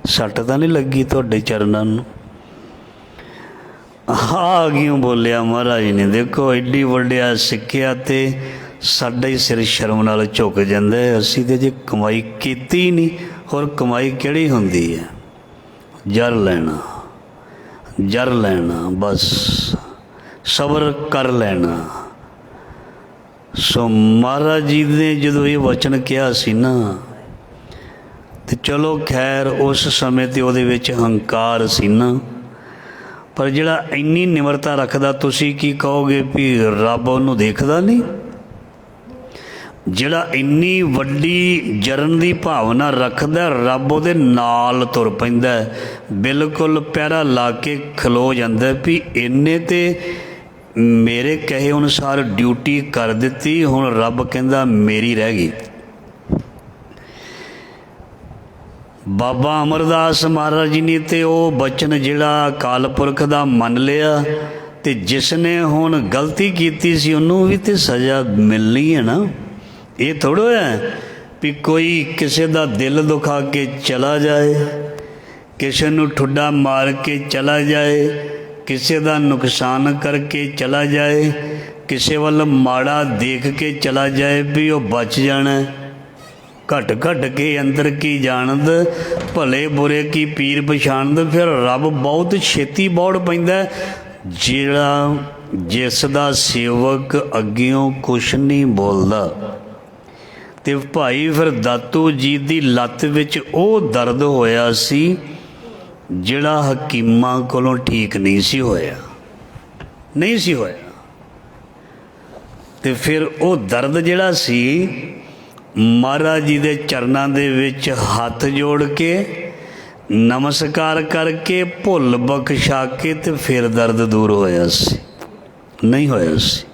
ਸੱਟ ਤਾਂ ਨਹੀਂ ਲੱਗੀ ਤੁਹਾਡੇ ਚਰਨਾਂ ਨੂੰ? ਆ ਕਿਉਂ ਬੋਲਿਆ ਮਹਾਰਾਜ ਨੇ? ਦੇਖੋ ਐਡੀ ਵੱਡਿਆ ਸਿੱਖਿਆ ਅਤੇ ਸਾਡਾ ਹੀ ਸਿਰ ਸ਼ਰਮ ਨਾਲ ਝੁਕ ਜਾਂਦਾ। ਅਸੀਂ ਤਾਂ ਜੇ ਕਮਾਈ ਕੀਤੀ ਨਹੀਂ, ਹੋਰ ਕਮਾਈ ਕਿਹੜੀ ਹੁੰਦੀ ਹੈ? ਜਰ ਲੈਣਾ, ਜਰ ਲੈਣਾ, ਬਸ ਸਬਰ ਕਰ ਲੈਣਾ। ਸੋ ਮਹਾਰਾਜ ਜੀ ਨੇ ਜਦੋਂ ਇਹ ਵਚਨ ਕਿਹਾ ਸੀ ਨਾ, ਤੇ ਚਲੋ ਖੈਰ ਉਸ ਸਮੇਂ 'ਤੇ ਉਹਦੇ ਵਿੱਚ ਹੰਕਾਰ ਸੀ ਨਾ, ਪਰ ਜਿਹੜਾ ਇੰਨੀ ਨਿਮਰਤਾ ਰੱਖਦਾ, ਤੁਸੀਂ ਕੀ ਕਹੋਗੇ ਵੀ ਰੱਬ ਉਹਨੂੰ ਦੇਖਦਾ ਨਹੀਂ? ਜਿਹੜਾ ਇੰਨੀ ਵੱਡੀ ਜਰਨ ਦੀ ਭਾਵਨਾ ਰੱਖਦਾ, ਰੱਬ ਉਹਦੇ ਨਾਲ ਤੁਰ ਪੈਂਦਾ, ਬਿਲਕੁਲ ਪਹਿਰਾ ਲਾ ਕੇ ਖਲੋ ਜਾਂਦਾ ਵੀ ਇਹਨੇ ਤੇ ਮੇਰੇ ਕਹੇ ਅਨੁਸਾਰ ਡਿਊਟੀ ਕਰ ਦਿੱਤੀ, ਹੁਣ ਰੱਬ ਕਹਿੰਦਾ ਮੇਰੀ ਰਹਿ ਗਈ। ਬਾਬਾ ਅਮਰਦਾਸ ਮਹਾਰਾਜ ਜੀ ਨੇ ਤੇ ਉਹ ਬਚਨ ਜਿਹੜਾ ਅਕਾਲ ਪੁਰਖ ਦਾ ਮੰਨ ਲਿਆ, ਅਤੇ ਜਿਸ ਨੇ ਹੁਣ ਗਲਤੀ ਕੀਤੀ ਸੀ ਉਹਨੂੰ ਵੀ ਤਾਂ ਸਜ਼ਾ ਮਿਲਣੀ ਹੈ ਨਾ। ਇਹ ਥੋੜ੍ਹਾ ਹੈ ਵੀ ਕੋਈ ਕਿਸੇ ਦਾ ਦਿਲ ਦੁਖਾ ਕੇ ਚਲਾ ਜਾਏ, ਕਿਸੇ ਨੂੰ ਠੁੱਡਾ ਮਾਰ ਕੇ ਚਲਾ ਜਾਏ, ਕਿਸੇ ਦਾ ਨੁਕਸਾਨ ਕਰਕੇ ਚਲਾ ਜਾਏ, ਕਿਸੇ ਵੱਲ ਮਾੜਾ ਦੇਖ ਕੇ ਚਲਾ ਜਾਏ ਵੀ ਉਹ ਬਚ ਜਾਣਾ। ਘਟ ਘਟ ਕੇ ਅੰਦਰ ਕੀ ਜਾਣਦ, ਭਲੇ ਬੁਰੇ ਕੀ ਪੀਰ ਪਛਾਣਦ। ਫਿਰ ਰੱਬ ਬਹੁਤ ਛੇਤੀ ਬੌੜ ਪੈਂਦਾ, ਜਿਹੜਾ ਜਿਸ ਦਾ ਸੇਵਕ ਅੱਗਿਓਂ ਕੁਛ ਨਹੀਂ ਬੋਲਦਾ। ਅਤੇ ਭਾਈ ਫਿਰ ਦਾਤੂ ਜੀ ਦੀ ਲੱਤ ਵਿੱਚ ਉਹ ਦਰਦ ਹੋਇਆ ਸੀ ਜਿਹੜਾ ਹਕੀਮਾਂ ਕੋਲੋਂ ਠੀਕ ਨਹੀਂ ਸੀ ਹੋਇਆ, ਨਹੀਂ ਸੀ ਹੋਇਆ। ਅਤੇ ਫਿਰ ਉਹ ਦਰਦ ਜਿਹੜਾ ਸੀ, ਮਹਾਰਾਜ ਜੀ ਦੇ ਚਰਨਾਂ ਦੇ ਵਿੱਚ ਹੱਥ ਜੋੜ ਕੇ ਨਮਸਕਾਰ ਕਰਕੇ ਭੁੱਲ ਬਖਸ਼ਾ ਕੇ ਅਤੇ ਫਿਰ ਦਰਦ ਦੂਰ ਹੋਇਆ ਸੀ, ਨਹੀਂ ਹੋਇਆ ਸੀ।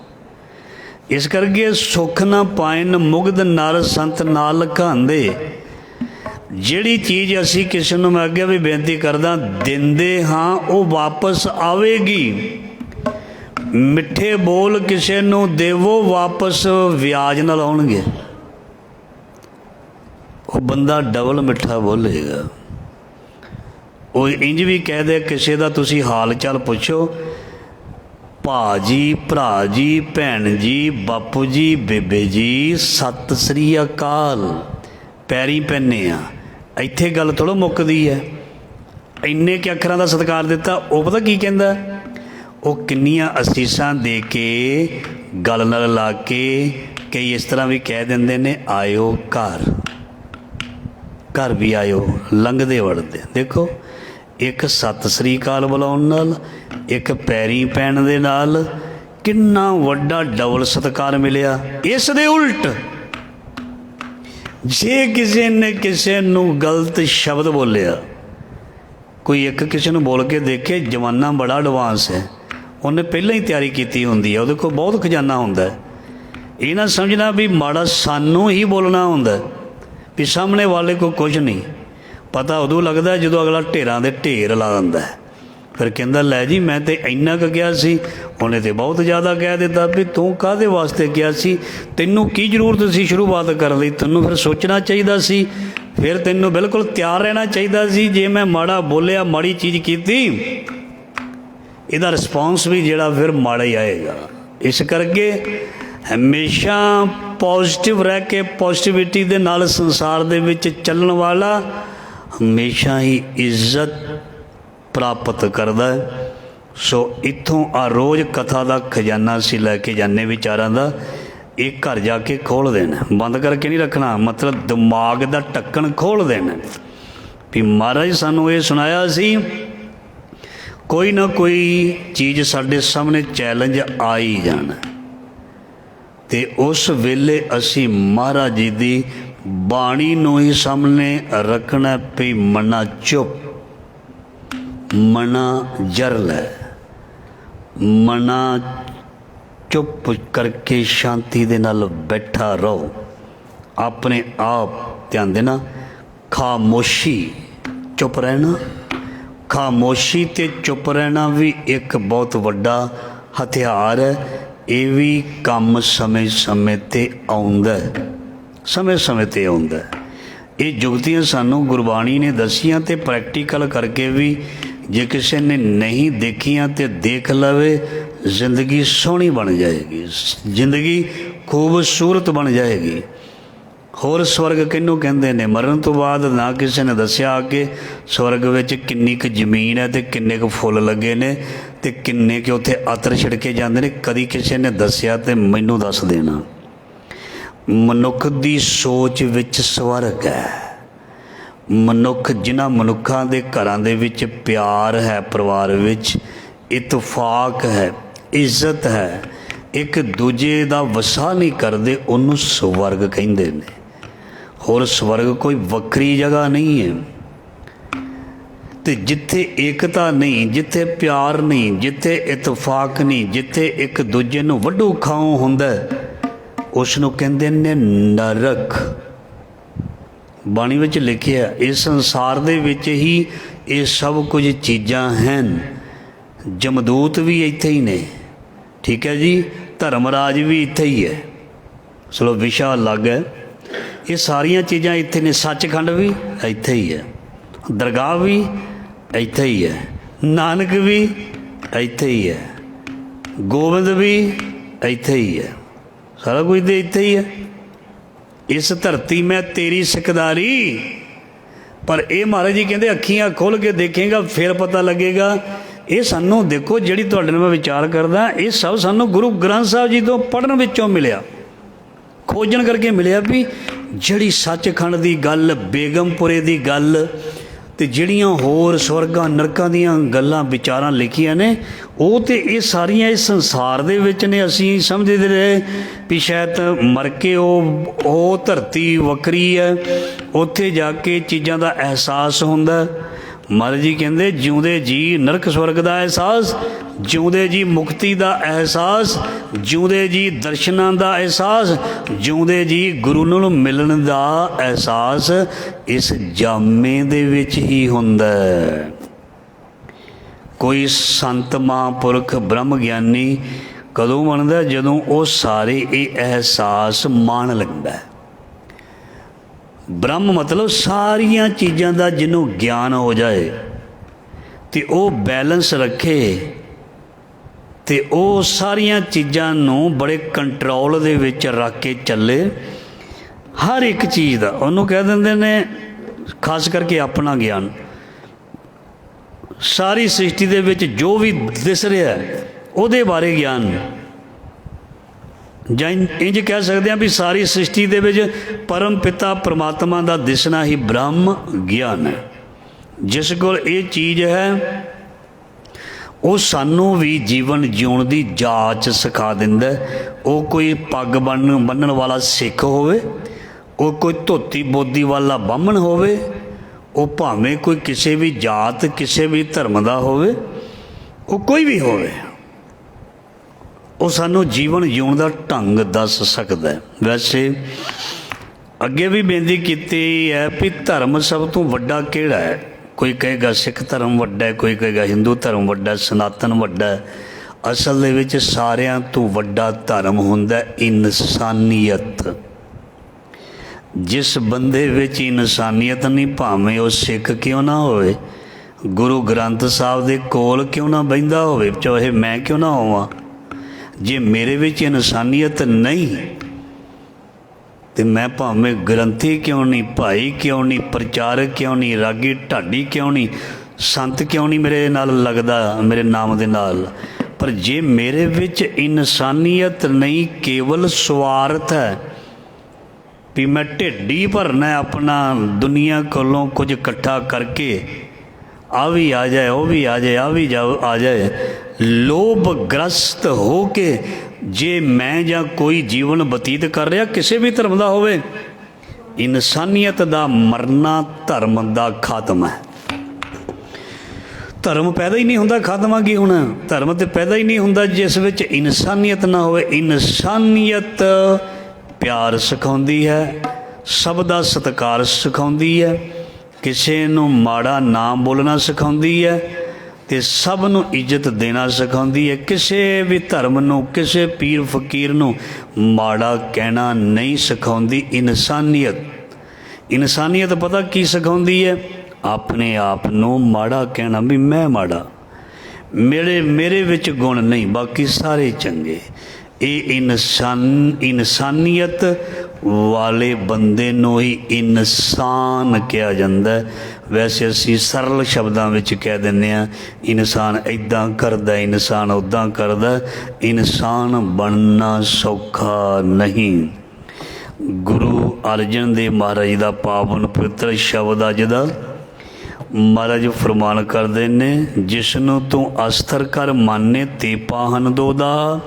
ਇਸ ਕਰਕੇ ਸੁੱਖ ਨਾ ਪਾਇਨ ਮੁਗਧ ਨਰ ਸੰਤ ਨਾਲ ਲਖਾਂਦੇ। ਜਿਹੜੀ ਚੀਜ਼ ਅਸੀਂ ਕਿਸੇ ਨੂੰ, ਮੈਂ ਅੱਗੇ ਵੀ ਬੇਨਤੀ ਕਰਦਾ, ਦਿੰਦੇ ਹਾਂ ਉਹ ਵਾਪਸ ਆਵੇਗੀ। ਮਿੱਠੇ ਬੋਲ ਕਿਸੇ ਨੂੰ ਦੇਵੋ, ਵਾਪਸ ਵਿਆਜ ਨਾਲ ਆਉਣਗੇ। ਉਹ ਬੰਦਾ ਡਬਲ ਮਿੱਠਾ ਬੋਲੇਗਾ। ਉਹ ਇੰਝ ਵੀ ਕਹਿ ਦੇ ਕਿਸੇ ਦਾ ਤੁਸੀਂ ਹਾਲ ਚਾਲ ਪੁੱਛੋ, ਭਾ ਜੀ, ਭਰਾ ਜੀ, ਭੈਣ ਜੀ, ਬਾਪੂ ਜੀ, ਬੇਬੇ ਜੀ, ਸਤਿ ਸ੍ਰੀ ਅਕਾਲ, ਪੈਰੀਂ ਪੈਂਦੇ ਆ। ਇੱਥੇ ਗੱਲ ਥੋੜ੍ਹਾ ਮੁੱਕਦੀ ਹੈ। ਇੰਨੇ ਕੁ ਅੱਖਰਾਂ ਦਾ ਸਤਿਕਾਰ ਦਿੱਤਾ, ਉਹ ਪਤਾ ਕੀ ਕਹਿੰਦਾ? ਉਹ ਕਿੰਨੀਆਂ ਅਸੀਸਾਂ ਦੇ ਕੇ ਗੱਲ ਨਾਲ ਲਾ ਕੇ, ਕਈ ਇਸ ਤਰ੍ਹਾਂ ਵੀ ਕਹਿ ਦਿੰਦੇ ਨੇ, ਆਇਓ ਘਰ, ਘਰ ਵੀ ਆਇਓ, ਲੰਘਦੇ ਵੜਦੇ। ਦੇਖੋ, ਇੱਕ ਸਤਿ ਸ੍ਰੀ ਅਕਾਲ ਬੁਲਾਉਣ ਨਾਲ, ਇੱਕ ਪੈਰੀਂ ਪੈਣ ਦੇ ਨਾਲ ਕਿੰਨਾ ਵੱਡਾ ਡਬਲ ਸਤਿਕਾਰ ਮਿਲਿਆ। ਇਸ ਦੇ ਉਲਟ ਜੇ ਕਿਸੇ ਨੇ ਕਿਸੇ ਨੂੰ ਗਲਤ ਸ਼ਬਦ ਬੋਲਿਆ, ਕੋਈ ਇੱਕ ਕਿਸੇ ਨੂੰ ਬੋਲ ਕੇ ਦੇਖੇ, ਜ਼ਮਾਨਾ ਬੜਾ ਐਡਵਾਂਸ ਹੈ, ਉਹਨੇ ਪਹਿਲਾਂ ਹੀ ਤਿਆਰੀ ਕੀਤੀ ਹੁੰਦੀ ਹੈ, ਉਹਦੇ ਕੋਲ ਬਹੁਤ ਖਜ਼ਾਨਾ ਹੁੰਦਾ। ਇਹ ਨਾ ਸਮਝਣਾ ਵੀ ਮਾੜਾ ਸਾਨੂੰ ਹੀ ਬੋਲਣਾ ਹੁੰਦਾ, ਵੀ ਸਾਹਮਣੇ ਵਾਲੇ ਕੋਲ ਕੁਝ ਨਹੀਂ ਪਤਾ। ਉਦੋਂ ਲੱਗਦਾ ਜਦੋਂ ਅਗਲਾ ਢੇਰਾਂ ਦੇ ਢੇਰ ਲਾ ਦਿੰਦਾ, ਫਿਰ ਕਹਿੰਦਾ ਲੈ ਜੀ ਮੈਂ ਤਾਂ ਇੰਨਾ ਕੁ ਕਿਹਾ ਸੀ, ਉਹਨੇ ਤਾਂ ਬਹੁਤ ਜ਼ਿਆਦਾ ਕਹਿ ਦਿੱਤਾ। ਵੀ ਤੂੰ ਕਾਹਦੇ ਵਾਸਤੇ ਕਿਹਾ ਸੀ? ਤੈਨੂੰ ਕੀ ਜ਼ਰੂਰਤ ਸੀ ਸ਼ੁਰੂਆਤ ਕਰਨ ਦੀ? ਤੈਨੂੰ ਫਿਰ ਸੋਚਣਾ ਚਾਹੀਦਾ ਸੀ, ਫਿਰ ਤੈਨੂੰ ਬਿਲਕੁਲ ਤਿਆਰ ਰਹਿਣਾ ਚਾਹੀਦਾ ਸੀ। ਜੇ ਮੈਂ ਮਾੜਾ ਬੋਲਿਆ, ਮਾੜੀ ਚੀਜ਼ ਕੀਤੀ, ਇਹਦਾ ਰਿਸਪੌਂਸ ਵੀ ਜਿਹੜਾ ਫਿਰ ਮਾੜਾ ਹੀ ਆਏਗਾ। ਇਸ ਕਰਕੇ ਹਮੇਸ਼ਾ ਪੋਜ਼ਿਟਿਵ ਰਹਿ ਕੇ, ਪੋਜ਼ਿਟਿਵਿਟੀ ਦੇ ਨਾਲ ਸੰਸਾਰ ਦੇ ਵਿੱਚ ਚੱਲਣ ਵਾਲਾ ਹਮੇਸ਼ਾ ਹੀ ਇੱਜ਼ਤ ਪ੍ਰਾਪਤ ਕਰਦਾ ਹੈ। ਸੋ ਇੱਥੋਂ ਆ ਰੋਜ਼ ਕਥਾ ਦਾ ਖਜ਼ਾਨਾ ਅਸੀਂ ਲੈ ਕੇ ਜਾਂਦੇ ਵਿਚਾਰਾਂ ਦਾ। ਇਹ ਘਰ ਜਾ ਕੇ ਖੋਲ੍ਹ ਦੇਣਾ, ਬੰਦ ਕਰਕੇ ਨਹੀਂ ਰੱਖਣਾ, ਮਤਲਬ ਦਿਮਾਗ ਦਾ ਢੱਕਣ ਖੋਲ੍ਹ ਦੇਣਾ ਵੀ ਮਹਾਰਾਜ ਸਾਨੂੰ ਇਹ ਸੁਣਾਇਆ ਸੀ, ਕੋਈ ਨਾ ਕੋਈ ਚੀਜ਼ ਸਾਡੇ ਸਾਹਮਣੇ ਚੈਲੰਜ ਆ ਹੀ ਜਾਣਾ। ਤੇ ਉਸ ਵੇਲੇ ਅਸੀਂ ਮਹਾਰਾਜ ਜੀ ਦੀ ਬਾਣੀ ਨੂੰ ਹੀ ਸਾਹਮਣੇ ਰੱਖਣਾ ਵੀ ਮਨਾ ਚੁੱਪ, ਮਨਾ ਜਰਲ ਹੈ, ਮਨਾ ਚੁੱਪ ਕਰਕੇ ਸ਼ਾਂਤੀ ਦੇ ਨਾਲ ਬੈਠਾ ਰਹੋ। ਆਪਣੇ ਆਪ ਧਿਆਨ ਦੇਣਾ, ਖਾਮੋਸ਼ੀ, ਚੁੱਪ ਰਹਿਣਾ। ਖਾਮੋਸ਼ੀ ਤੇ ਚੁੱਪ ਰਹਿਣਾ ਵੀ ਇੱਕ ਬਹੁਤ ਵੱਡਾ ਹਥਿਆਰ ਹੈ। ਇਹ ਵੀ ਕੰਮ ਸਮੇਂ ਸਮੇਂ 'ਤੇ ਆਉਂਦਾ, ਸਮੇਂ ਸਮੇਂ 'ਤੇ ਆਉਂਦਾ। ਇਹ ਜੁਗਤੀਆਂ ਸਾਨੂੰ ਗੁਰਬਾਣੀ ਨੇ ਦਸੀਆਂ ਤੇ ਪ੍ਰੈਕਟੀਕਲ ਕਰਕੇ ਵੀ ਜੇ ਕਿਸੇ ਨੇ ਨਹੀਂ ਦੇਖੀਆਂ ਤੇ ਦੇਖ ਲਵੇ, ਜ਼ਿੰਦਗੀ ਸੋਹਣੀ ਬਣ ਜਾਏਗੀ, ਜ਼ਿੰਦਗੀ ਖੂਬਸੂਰਤ ਬਣ ਜਾਏਗੀ। ਹੋਰ ਸਵਰਗ ਕਿਹਨੂੰ ਕਹਿੰਦੇ ਨੇ? ਮਰਨ ਤੋਂ ਬਾਅਦ ਨਾ ਕਿਸੇ ਨੇ ਦੱਸਿਆ ਕਿ ਸਵਰਗ ਵਿੱਚ ਕਿੰਨੀ ਕੁ ਜ਼ਮੀਨ ਹੈ ਅਤੇ ਕਿੰਨੇ ਕੁ ਫੁੱਲ ਲੱਗੇ ਨੇ ਅਤੇ ਕਿੰਨੇ ਕੁ ਉੱਥੇ ਅਤਰ ਛਿੜਕੇ ਜਾਂਦੇ ਨੇ। ਕਦੀ ਕਿਸੇ ਨੇ ਦੱਸਿਆ ਤਾਂ ਮੈਨੂੰ ਦੱਸ ਦੇਣਾ। ਮਨੁੱਖ ਦੀ ਸੋਚ ਵਿੱਚ ਸਵਰਗ ਹੈ। ਮਨੁੱਖ, ਜਿਨ੍ਹਾਂ ਮਨੁੱਖਾਂ ਦੇ ਘਰਾਂ ਦੇ ਵਿੱਚ ਪਿਆਰ ਹੈ, ਪਰਿਵਾਰ ਵਿੱਚ ਇਤਫਾਕ ਹੈ, ਇੱਜ਼ਤ ਹੈ, ਇੱਕ ਦੂਜੇ ਦਾ ਵਸਾ ਨਹੀਂ ਕਰਦੇ, ਉਹਨੂੰ ਸਵਰਗ ਕਹਿੰਦੇ ਨੇ। ਹੋਰ ਸਵਰਗ ਕੋਈ ਵੱਖਰੀ ਜਗ੍ਹਾ ਨਹੀਂ ਹੈ। ਅਤੇ ਜਿੱਥੇ ਏਕਤਾ ਨਹੀਂ, ਜਿੱਥੇ ਪਿਆਰ ਨਹੀਂ, ਜਿੱਥੇ ਇਤਫਾਕ ਨਹੀਂ, ਜਿੱਥੇ ਇੱਕ ਦੂਜੇ ਨੂੰ ਵੱਢੋ ਖਾਓ ਹੁੰਦਾ, ਉਸ ਨੂੰ ਕਹਿੰਦੇ ਨੇ ਨਰਕ। ਬਾਣੀ ਵਿੱਚ ਲਿਖਿਆ ਇਸ ਸੰਸਾਰ ਦੇ ਵਿੱਚ ਹੀ ਇਹ ਸਭ ਕੁਝ ਚੀਜ਼ਾਂ ਹਨ। ਜਮਦੂਤ ਵੀ ਇੱਥੇ ਹੀ ਨੇ, ਠੀਕ ਹੈ ਜੀ, ਧਰਮਰਾਜ ਵੀ ਇੱਥੇ ਹੀ ਹੈ। ਚਲੋ ਵਿਸ਼ਾ ਅਲੱਗ ਹੈ। ਇਹ ਸਾਰੀਆਂ ਚੀਜ਼ਾਂ ਇੱਥੇ ਨੇ। ਸੱਚਖੰਡ ਵੀ ਇੱਥੇ ਹੀ ਹੈ, ਦਰਗਾਹ ਵੀ ਇੱਥੇ ਹੀ ਹੈ, ਨਾਨਕ ਵੀ ਇੱਥੇ ਹੀ ਹੈ, ਗੋਬਿੰਦ ਵੀ ਇੱਥੇ ਹੀ ਹੈ, ਸਾਰਾ ਕੁਝ ਤਾਂ ਇੱਥੇ ਹੀ ਹੈ। ਇਸ ਧਰਤੀ ਮੈਂ ਤੇਰੀ ਸਿਕਦਾਰੀ। ਪਰ ਇਹ ਮਹਾਰਾਜ ਜੀ ਕਹਿੰਦੇ ਅੱਖੀਆਂ ਖੋਲ੍ਹ ਕੇ ਦੇਖੇਗਾ ਫਿਰ ਪਤਾ ਲੱਗੇਗਾ। ਇਹ ਸਾਨੂੰ ਦੇਖੋ, ਜਿਹੜੀ ਤੁਹਾਡੇ ਨਾਲ ਮੈਂ ਵਿਚਾਰ ਕਰਦਾ, ਇਹ ਸਭ ਸਾਨੂੰ ਗੁਰੂ ਗ੍ਰੰਥ ਸਾਹਿਬ ਜੀ ਤੋਂ ਪੜ੍ਹਨ ਵਿੱਚੋਂ ਮਿਲਿਆ, ਖੋਜਣ ਕਰਕੇ ਮਿਲਿਆ ਵੀ ਜਿਹੜੀ ਸੱਚਖੰਡ ਦੀ ਗੱਲ, ਬੇਗਮਪੁਰੇ ਦੀ ਗੱਲ ਅਤੇ ਜਿਹੜੀਆਂ ਹੋਰ ਸਵਰਗਾਂ ਨਰਕਾਂ ਦੀਆਂ ਗੱਲਾਂ ਵਿਚਾਰਾਂ ਲਿਖੀਆਂ ਨੇ, ਉਹ ਤਾਂ ਇਹ ਸਾਰੀਆਂ ਇਸ ਸੰਸਾਰ ਦੇ ਵਿੱਚ ਨੇ। ਅਸੀਂ ਸਮਝਦੇ ਰਹੇ ਵੀ ਸ਼ਾਇਦ ਮਰ ਕੇ ਉਹ ਧਰਤੀ ਵੱਖਰੀ ਹੈ, ਉੱਥੇ ਜਾ ਕੇ ਚੀਜ਼ਾਂ ਦਾ ਅਹਿਸਾਸ ਹੁੰਦਾ। ਮਹਾਰਾਜ ਜੀ ਕਹਿੰਦੇ ਜਿਉਂਦੇ ਜੀ ਨਰਕ ਸਵਰਗ ਦਾ ਅਹਿਸਾਸ, ਜਿਉਂਦੇ ਜੀ ਮੁਕਤੀ ਦਾ ਅਹਿਸਾਸ, ਜਿਉਂਦੇ ਜੀ ਦਰਸ਼ਨਾਂ ਦਾ ਅਹਿਸਾਸ, ਜਿਉਂਦੇ ਜੀ ਗੁਰੂ ਨੂੰ ਮਿਲਣ ਦਾ ਅਹਿਸਾਸ ਇਸ ਜਾਮੇ ਦੇ ਵਿੱਚ ਹੀ ਹੁੰਦਾ। ਕੋਈ ਸੰਤ ਮਹਾਂਪੁਰਖ ਬ੍ਰਹਮ ਗਿਆਨੀ ਕਦੋਂ ਬਣਦਾ? ਜਦੋਂ ਉਹ ਸਾਰੇ ਇਹ ਅਹਿਸਾਸ ਮਾਣ ਲੈਂਦਾ। ਬ੍ਰਹਮ ਮਤਲਬ ਸਾਰੀਆਂ ਚੀਜ਼ਾਂ ਦਾ ਜਿਹਨੂੰ ਗਿਆਨ ਹੋ ਜਾਏ ਅਤੇ ਉਹ ਬੈਲੈਂਸ ਰੱਖੇ ਅਤੇ ਉਹ ਸਾਰੀਆਂ ਚੀਜ਼ਾਂ ਨੂੰ ਬੜੇ ਕੰਟਰੋਲ ਦੇ ਵਿੱਚ ਰੱਖ ਕੇ ਚੱਲੇ। ਹਰ ਇੱਕ ਚੀਜ਼ ਦਾ ਉਹਨੂੰ ਕਹਿ ਦਿੰਦੇ ਨੇ, ਖਾਸ ਕਰਕੇ ਆਪਣਾ ਗਿਆਨ। ਸਾਰੀ ਸ੍ਰਿਸ਼ਟੀ ਦੇ ਵਿੱਚ ਜੋ ਵੀ ਦਿਸ ਰਿਹਾ ਉਹਦੇ ਬਾਰੇ ਗਿਆਨ, ਜਾਂ ਇੰਝ ਕਹਿ ਸਕਦੇ ਹਾਂ ਵੀ ਸਾਰੀ ਸ੍ਰਿਸ਼ਟੀ ਦੇ ਵਿੱਚ ਪਰਮ ਪਿਤਾ ਪਰਮਾਤਮਾ ਦਾ ਦਿਸਣਾ ਹੀ ਬ੍ਰਹਮ ਗਿਆਨ ਹੈ। ਜਿਸ ਕੋਲ ਇਹ ਚੀਜ਼ ਹੈ ਉਹ ਸਾਨੂੰ ਵੀ ਜੀਵਨ ਜਿਉਣ ਦੀ ਜਾਚ ਸਿਖਾ ਦਿੰਦਾ। ਉਹ ਕੋਈ ਪੱਗ ਬੰਨ੍ਹਣ ਵਾਲਾ ਸਿੱਖ ਹੋਵੇ, ਉਹ ਕੋਈ ਧੋਤੀ ਬੋਦੀ ਵਾਲਾ ਬਾਹਮਣ ਹੋਵੇ, ਉਹ ਭਾਵੇਂ ਕੋਈ ਕਿਸੇ ਵੀ ਜਾਤ ਕਿਸੇ ਵੀ ਧਰਮ ਦਾ ਹੋਵੇ, ਉਹ ਕੋਈ ਵੀ ਹੋਵੇ, ਉਹ ਸਾਨੂੰ ਜੀਵਨ ਜਿਉਣ ਦਾ ਢੰਗ ਦੱਸ ਸਕਦਾ। ਵੈਸੇ ਅੱਗੇ ਵੀ ਬੇਨਤੀ ਕੀਤੀ ਹੈ ਵੀ ਧਰਮ ਸਭ ਤੋਂ ਵੱਡਾ ਕਿਹੜਾ ਹੈ? ਕੋਈ ਕਹੇਗਾ ਸਿੱਖ ਧਰਮ ਵੱਡਾ ਹੈ, ਕੋਈ ਕਹੇਗਾ ਹਿੰਦੂ ਧਰਮ ਵੱਡਾ, ਸਨਾਤਨ ਵੱਡਾ। ਅਸਲ ਦੇ ਵਿੱਚ ਸਾਰਿਆਂ ਤੋਂ ਵੱਡਾ ਧਰਮ ਹੁੰਦਾ ਇਨਸਾਨੀਅਤ। ਜਿਸ ਬੰਦੇ ਵਿੱਚ ਇਨਸਾਨੀਅਤ ਨਹੀਂ, ਭਾਵੇਂ ਉਹ ਸਿੱਖ ਕਿਉਂ ਨਾ ਹੋਵੇ, ਗੁਰੂ ਗ੍ਰੰਥ ਸਾਹਿਬ ਦੇ ਕੋਲ ਕਿਉਂ ਨਾ ਬਹਿੰਦਾ ਹੋਵੇ, ਚਾਹੇ ਮੈਂ ਕਿਉਂ ਨਾ ਹੋਵਾਂ, ਜੇ ਮੇਰੇ ਵਿੱਚ ਇਨਸਾਨੀਅਤ ਨਹੀਂ ਤੇ ਮੈਂ ਭਾਵੇਂ ਗ੍ਰੰਥੀ ਕਿਉਂ ਨਹੀਂ, ਭਾਈ ਕਿਉਂ ਨਹੀਂ, ਪ੍ਰਚਾਰਕ ਕਿਉਂ ਨਹੀਂ, ਰਾਗੀ ਢਾਡੀ ਕਿਉਂ ਨਹੀਂ, ਸੰਤ ਕਿਉਂ ਨਹੀਂ ਮੇਰੇ ਨਾਲ ਲੱਗਦਾ, ਮੇਰੇ ਨਾਮ ਦੇ ਨਾਲ, ਪਰ ਜੇ ਮੇਰੇ ਵਿੱਚ ਇਨਸਾਨੀਅਤ ਨਹੀਂ, ਕੇਵਲ ਸਵਾਰਥ ਹੈ ਵੀ ਮੈਂ ਢਿੱਡ ਹੀ ਭਰਨਾ ਆਪਣਾ, ਦੁਨੀਆ ਕੋਲੋਂ ਕੁਝ ਇਕੱਠਾ ਕਰਕੇ, ਆ ਵੀ ਆ ਜਾਏ, ਉਹ ਵੀ ਆ ਜਾਏ, ਆ ਵੀ ਆ ਜਾਏ, ਲੋਭਗ੍ਰਸਤ ਹੋ ਕੇ ਜੇ ਮੈਂ ਜਾਂ ਕੋਈ ਜੀਵਨ ਬਤੀਤ ਕਰ ਰਿਹਾ ਕਿਸੇ ਵੀ ਧਰਮ ਦਾ ਹੋਵੇ, ਇਨਸਾਨੀਅਤ ਦਾ ਮਰਨਾ ਧਰਮ ਦਾ ਖਾਤਮਾ ਹੈ। ਧਰਮ ਪੈਦਾ ਹੀ ਨਹੀਂ ਹੁੰਦਾ, ਖਾਤਮਾ ਕੀ ਹੋਣਾ? ਧਰਮ ਤੇ ਪੈਦਾ ਹੀ ਨਹੀਂ ਹੁੰਦਾ ਜਿਸ ਵਿੱਚ ਇਨਸਾਨੀਅਤ ਨਾ ਹੋਵੇ। ਇਨਸਾਨੀਅਤ ਪਿਆਰ ਸਿਖਾਉਂਦੀ ਹੈ, ਸਭ ਦਾ ਸਤਿਕਾਰ ਸਿਖਾਉਂਦੀ ਹੈ, ਕਿਸੇ ਨੂੰ ਮਾੜਾ ਨਾ ਬੋਲਣਾ ਸਿਖਾਉਂਦੀ ਹੈ ਅਤੇ ਸਭ ਨੂੰ ਇੱਜ਼ਤ ਦੇਣਾ ਸਿਖਾਉਂਦੀ ਹੈ। ਕਿਸੇ ਵੀ ਧਰਮ ਨੂੰ, ਕਿਸੇ ਪੀਰ ਫਕੀਰ ਨੂੰ ਮਾੜਾ ਕਹਿਣਾ ਨਹੀਂ ਸਿਖਾਉਂਦੀ ਇਨਸਾਨੀਅਤ। ਇਨਸਾਨੀਅਤ ਪਤਾ ਕੀ ਸਿਖਾਉਂਦੀ ਹੈ? ਆਪਣੇ ਆਪ ਨੂੰ ਮਾੜਾ ਕਹਿਣਾ, ਵੀ ਮੈਂ ਮਾੜਾ, ਮੇਰੇ ਵਿੱਚ ਗੁਣ ਨਹੀਂ, ਬਾਕੀ ਸਾਰੇ ਚੰਗੇ। ਇਹ ਇਨਸਾਨੀਅਤ ਵਾਲੇ ਬੰਦੇ ਨੂੰ ਹੀ ਇਨਸਾਨ ਕਿਹਾ ਜਾਂਦਾ। ਵੈਸੇ ਅਸੀਂ ਸਰਲ ਸ਼ਬਦਾਂ ਵਿੱਚ ਕਹਿ ਦਿੰਦੇ ਹਾਂ, ਇਨਸਾਨ ਇੱਦਾਂ ਕਰਦਾ, ਇਨਸਾਨ ਉੱਦਾਂ ਕਰਦਾ। ਇਨਸਾਨ ਬਣਨਾ ਸੌਖਾ ਨਹੀਂ। ਗੁਰੂ ਅਰਜਨ ਦੇਵ ਮਹਾਰਾਜ ਦਾ ਪਾਵਨ ਪਵਿੱਤਰ ਸ਼ਬਦ ਅੱਜ ਦਾ ਮਹਾਰਾਜ ਫਰਮਾਨ ਕਰਦੇ ਨੇ, ਜਿਸ ਨੂੰ ਤੂੰ ਅਸਥਰ ਕਰ ਮਾਨੇ ਤੇ ਪਾਹਨ ਦੋਦਾ।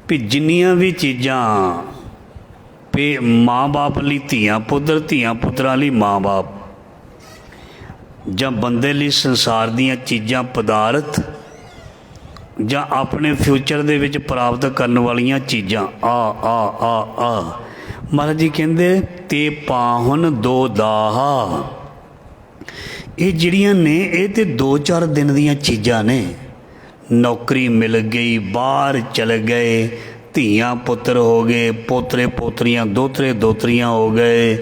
ਵੀ ਜਿੰਨੀਆਂ ਵੀ ਚੀਜ਼ਾਂ ਵੀ ਮਾਂ ਬਾਪ ਲਈ ਧੀਆਂ ਪੁੱਤਰ, ਧੀਆਂ ਪੁੱਤਰਾਂ ਲਈ ਮਾਂ ਬਾਪ, ਜਾਂ ਬੰਦੇ ਲਈ ਸੰਸਾਰ ਦੀਆਂ ਚੀਜ਼ਾਂ ਪਦਾਰਥ, ਜਾਂ ਆਪਣੇ ਫਿਊਚਰ ਦੇ ਵਿੱਚ ਪ੍ਰਾਪਤ ਕਰਨ ਵਾਲੀਆਂ ਚੀਜ਼ਾਂ, ਆ ਮਹਾਰਾਜ ਜੀ ਕਹਿੰਦੇ ਤੇ ਪਾਹਨ ਦੋ ਦਾਹਾ। ਇਹ ਜਿਹੜੀਆਂ ਨੇ ਇਹ ਤੇ 2-4 ਦਿਨ ਦੀਆਂ ਚੀਜ਼ਾਂ ਨੇ। ਨੌਕਰੀ ਮਿਲ ਗਈ, ਬਾਹਰ ਚਲੇ ਗਏ, ਧੀਆਂ ਪੁੱਤਰ ਹੋ ਗਏ, ਪੋਤਰੇ ਪੋਤਰੀਆਂ, ਦੋਤਰੇ ਦੋਤਰੀਆਂ ਹੋ ਗਏ,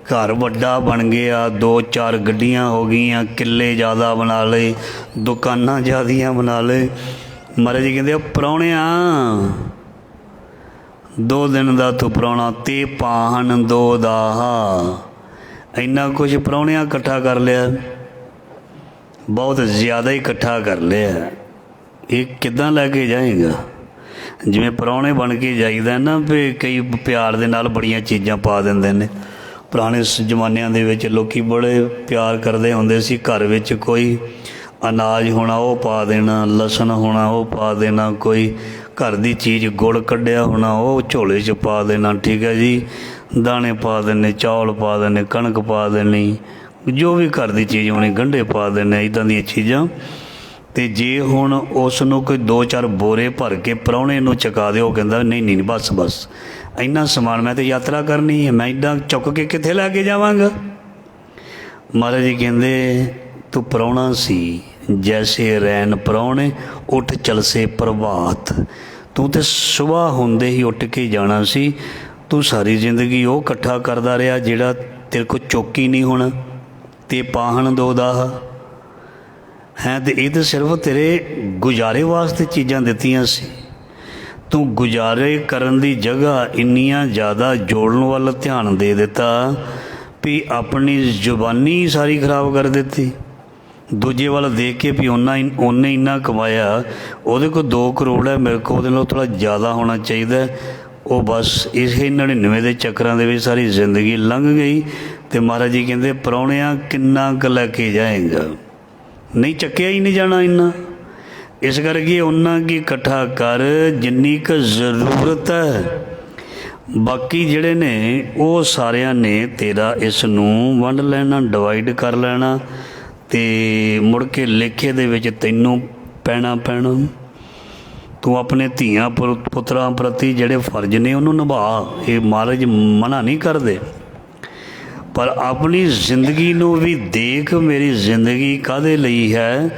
ਘਰ ਵੱਡਾ ਬਣ ਗਿਆ, 2-4 ਗੱਡੀਆਂ ਹੋ ਗਈਆਂ, ਕਿੱਲੇ ਜ਼ਿਆਦਾ ਬਣਾ ਲਏ, ਦੁਕਾਨਾਂ ਜ਼ਿਆਦੀਆਂ ਬਣਾ ਲਏ। ਮਹਾਰਾਜ ਜੀ ਕਹਿੰਦੇ ਪ੍ਰਾਹੁਣਿਆ 2 ਦਿਨ ਦਾ ਤੂੰ ਪ੍ਰਾਹੁਣਾ, ਤੇ ਪਾਹਨ ਦੋ ਦਾਹਾ। ਇੰਨਾ ਕੁਛ ਪ੍ਰਾਹੁਣਿਆਂ ਇਕੱਠਾ ਕਰ ਲਿਆ, ਬਹੁਤ ਜ਼ਿਆਦਾ ਹੀ ਇਕੱਠਾ ਕਰ ਲਿਆ। ਇਹ ਕਿੱਦਾਂ ਲੈ ਕੇ ਜਾਏਗਾ? ਜਿਵੇਂ ਪ੍ਰਾਹੁਣੇ ਬਣ ਕੇ ਜਾਈਦਾ ਨਾ, ਵੀ ਕਈ ਪਿਆਰ ਦੇ ਨਾਲ ਬੜੀਆਂ ਚੀਜ਼ਾਂ ਪਾ ਦਿੰਦੇ ਨੇ। ਪੁਰਾਣੇ ਜ਼ਮਾਨਿਆਂ ਦੇ ਵਿੱਚ ਲੋਕ ਬੜੇ ਪਿਆਰ ਕਰਦੇ ਹੁੰਦੇ ਸੀ। ਘਰ ਵਿੱਚ ਕੋਈ ਅਨਾਜ ਹੋਣਾ ਉਹ ਪਾ ਦੇਣਾ, ਲਸਣ ਹੋਣਾ ਉਹ ਪਾ ਦੇਣਾ, ਕੋਈ ਘਰ ਦੀ ਚੀਜ਼ ਗੁੜ ਕੱਢਿਆ ਹੋਣਾ ਉਹ ਝੋਲੇ 'ਚ ਪਾ ਦੇਣਾ, ਠੀਕ ਹੈ ਜੀ। ਦਾਣੇ ਪਾ ਦੇਣੇ, ਚੌਲ ਪਾ ਦੇਣੇ, ਕਣਕ ਪਾ ਦੇਣੀ, ਜੋ ਵੀ ਘਰ ਦੀ ਚੀਜ਼ ਹੋਣੀ, ਗੰਢੇ ਪਾ ਦੇਣੇ, ਇੱਦਾਂ ਦੀਆਂ ਚੀਜ਼ਾਂ। ਅਤੇ ਜੇ ਹੁਣ ਉਸ ਨੂੰ ਕੋਈ 2-4 ਬੋਰੇ ਭਰ ਕੇ ਪ੍ਰਾਹੁਣੇ ਨੂੰ ਚੁਕਾ ਦਿਓ, ਉਹ ਕਹਿੰਦਾ ਨਹੀਂ ਬਸ ਇੰਨਾ ਸਮਾਨ ਮੈਂ ਤਾਂ ਯਾਤਰਾ ਕਰਨੀ ਹੈ, ਮੈਂ ਇੱਦਾਂ ਚੁੱਕ ਕੇ ਕਿੱਥੇ ਲੈ ਕੇ ਜਾਵਾਂਗਾ। ਮਹਾਰਾਜ ਜੀ ਕਹਿੰਦੇ ਤੂੰ ਪ੍ਰਾਹੁਣਾ ਸੀ, ਜੈਸੇ ਰੈਨ ਪ੍ਰਾਹੁਣੇ ਉੱਠ ਚਲਸੇ ਪ੍ਰਭਾਤ। ਤੂੰ ਤਾਂ ਸੁਬਾਹ ਹੁੰਦੇ ਹੀ ਉੱਠ ਕੇ ਜਾਣਾ ਸੀ। ਤੂੰ ਸਾਰੀ ਜ਼ਿੰਦਗੀ ਉਹ ਇਕੱਠਾ ਕਰਦਾ ਰਿਹਾ ਜਿਹੜਾ ਤੇਰੇ ਕੋਲ ਚੁੱਕ ਹੀ ਨਹੀਂ ਹੋਣਾ। ਤੇ ਪਾਹਨ ਦੋ ਦਾਹ ਹੈ, ਅਤੇ ਇਹ ਤਾਂ ਸਿਰਫ ਤੇਰੇ ਗੁਜ਼ਾਰੇ ਵਾਸਤੇ ਚੀਜ਼ਾਂ ਦਿੱਤੀਆਂ ਸੀ। ਤੂੰ ਗੁਜ਼ਾਰੇ ਕਰਨ ਦੀ ਜਗ੍ਹਾ ਇੰਨੀਆਂ ਜ਼ਿਆਦਾ ਜੋੜਨ ਵੱਲ ਧਿਆਨ ਦੇ ਦਿੱਤਾ ਵੀ ਆਪਣੀ ਜ਼ੁਬਾਨੀ ਸਾਰੀ ਖਰਾਬ ਕਰ ਦਿੱਤੀ। ਦੂਜੇ ਵੱਲ ਦੇਖ ਕੇ ਵੀ ਉਹਨੇ ਇੰਨਾ ਕਮਾਇਆ, ਉਹਦੇ ਕੋਲ 2 ਕਰੋੜ ਹੈ, ਮੇਰੇ ਕੋਲ ਉਹਦੇ ਨਾਲੋਂ ਥੋੜ੍ਹਾ ਜ਼ਿਆਦਾ ਹੋਣਾ ਚਾਹੀਦਾ। ਉਹ ਬਸ ਇਹ 99 ਦੇ ਚੱਕਰਾਂ ਦੇ ਵਿੱਚ ਸਾਰੀ ਜ਼ਿੰਦਗੀ ਲੰਘ ਗਈ। ਅਤੇ ਮਹਾਰਾਜ ਜੀ ਕਹਿੰਦੇ ਪ੍ਰਾਹੁਣਿਆਂ ਕਿੰਨਾ ਕੁ ਲੈ ਕੇ ਜਾਏਗਾ? ਨਹੀਂ ਚੱਕਿਆ ਹੀ ਨਹੀਂ ਜਾਣਾ ਇੰਨਾ। ਇਸ ਕਰਕੇ ਓਨਾ ਕੀ ਇਕੱਠਾ ਕਰ ਜਿੰਨੀ ਕੁ ਜ਼ਰੂਰਤ ਹੈ। ਬਾਕੀ ਜਿਹੜੇ ਨੇ ਉਹ ਸਾਰਿਆਂ ਨੇ ਤੇਰਾ ਇਸ ਨੂੰ ਵੰਡ ਲੈਣਾ, ਡਿਵਾਈਡ ਕਰ ਲੈਣਾ, ਅਤੇ ਮੁੜ ਕੇ ਲੇਖੇ ਦੇ ਵਿੱਚ ਤੈਨੂੰ ਪੈਣਾ। ਤੂੰ ਆਪਣੇ ਧੀਆਂ ਪੁੱਤਰਾਂ ਪ੍ਰਤੀ ਜਿਹੜੇ ਫਰਜ਼ ਨੇ ਉਹਨੂੰ ਨਿਭਾ। ਇਹ ਮਹਾਰਾਜ ਮਨ੍ਹਾ ਨਹੀਂ ਕਰਦੇ, ਪਰ ਆਪਣੀ ਜ਼ਿੰਦਗੀ ਨੂੰ ਵੀ ਦੇਖ। ਮੇਰੀ ਜ਼ਿੰਦਗੀ ਕਾਹਦੇ ਲਈ ਹੈ?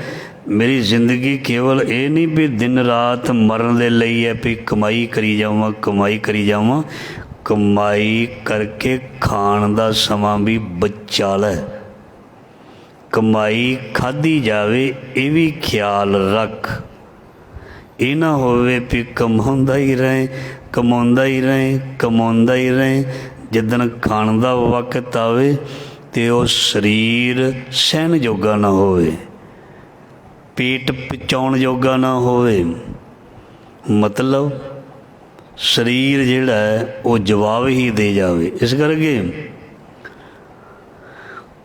ਮੇਰੀ ਜ਼ਿੰਦਗੀ ਕੇਵਲ ਇਹ ਨਹੀਂ ਵੀ ਦਿਨ ਰਾਤ ਮਰਨ ਦੇ ਲਈ ਹੈ, ਵੀ ਕਮਾਈ ਕਰੀ ਜਾਵਾਂ, ਕਮਾਈ ਕਰੀ ਜਾਵਾਂ। ਕਮਾਈ ਕਰਕੇ ਖਾਣ ਦਾ ਸਮਾਂ ਵੀ ਬਚਾ ਲੈ। ਕਮਾਈ ਖਾਧੀ ਜਾਵੇ ਇਹ ਵੀ ਖਿਆਲ ਰੱਖ। ਇਹ ਨਾ ਹੋਵੇ ਵੀ ਕਮਾਉਂਦਾ ਹੀ ਰਹੇ, ਕਮਾਉਂਦਾ ਹੀ ਰਹੇ, ਕਮਾਉਂਦਾ ਹੀ ਰਹੇ। ਜਿੱਦਣ ਖਾਣ ਦਾ ਵਕਤ ਆਵੇ ਅਤੇ ਉਹ ਸਰੀਰ ਸਹਿਣ ਜੋਗਾ ਨਾ ਹੋਵੇ, ਪੇਟ ਪਚਾਉਣ ਜੋਗਾ ਨਾ ਹੋਵੇ। ਮਤਲਬ ਸਰੀਰ ਜਿਹੜਾ ਹੈ ਉਹ ਜਵਾਬ ਹੀ ਦੇ ਜਾਵੇ। ਇਸ ਕਰਕੇ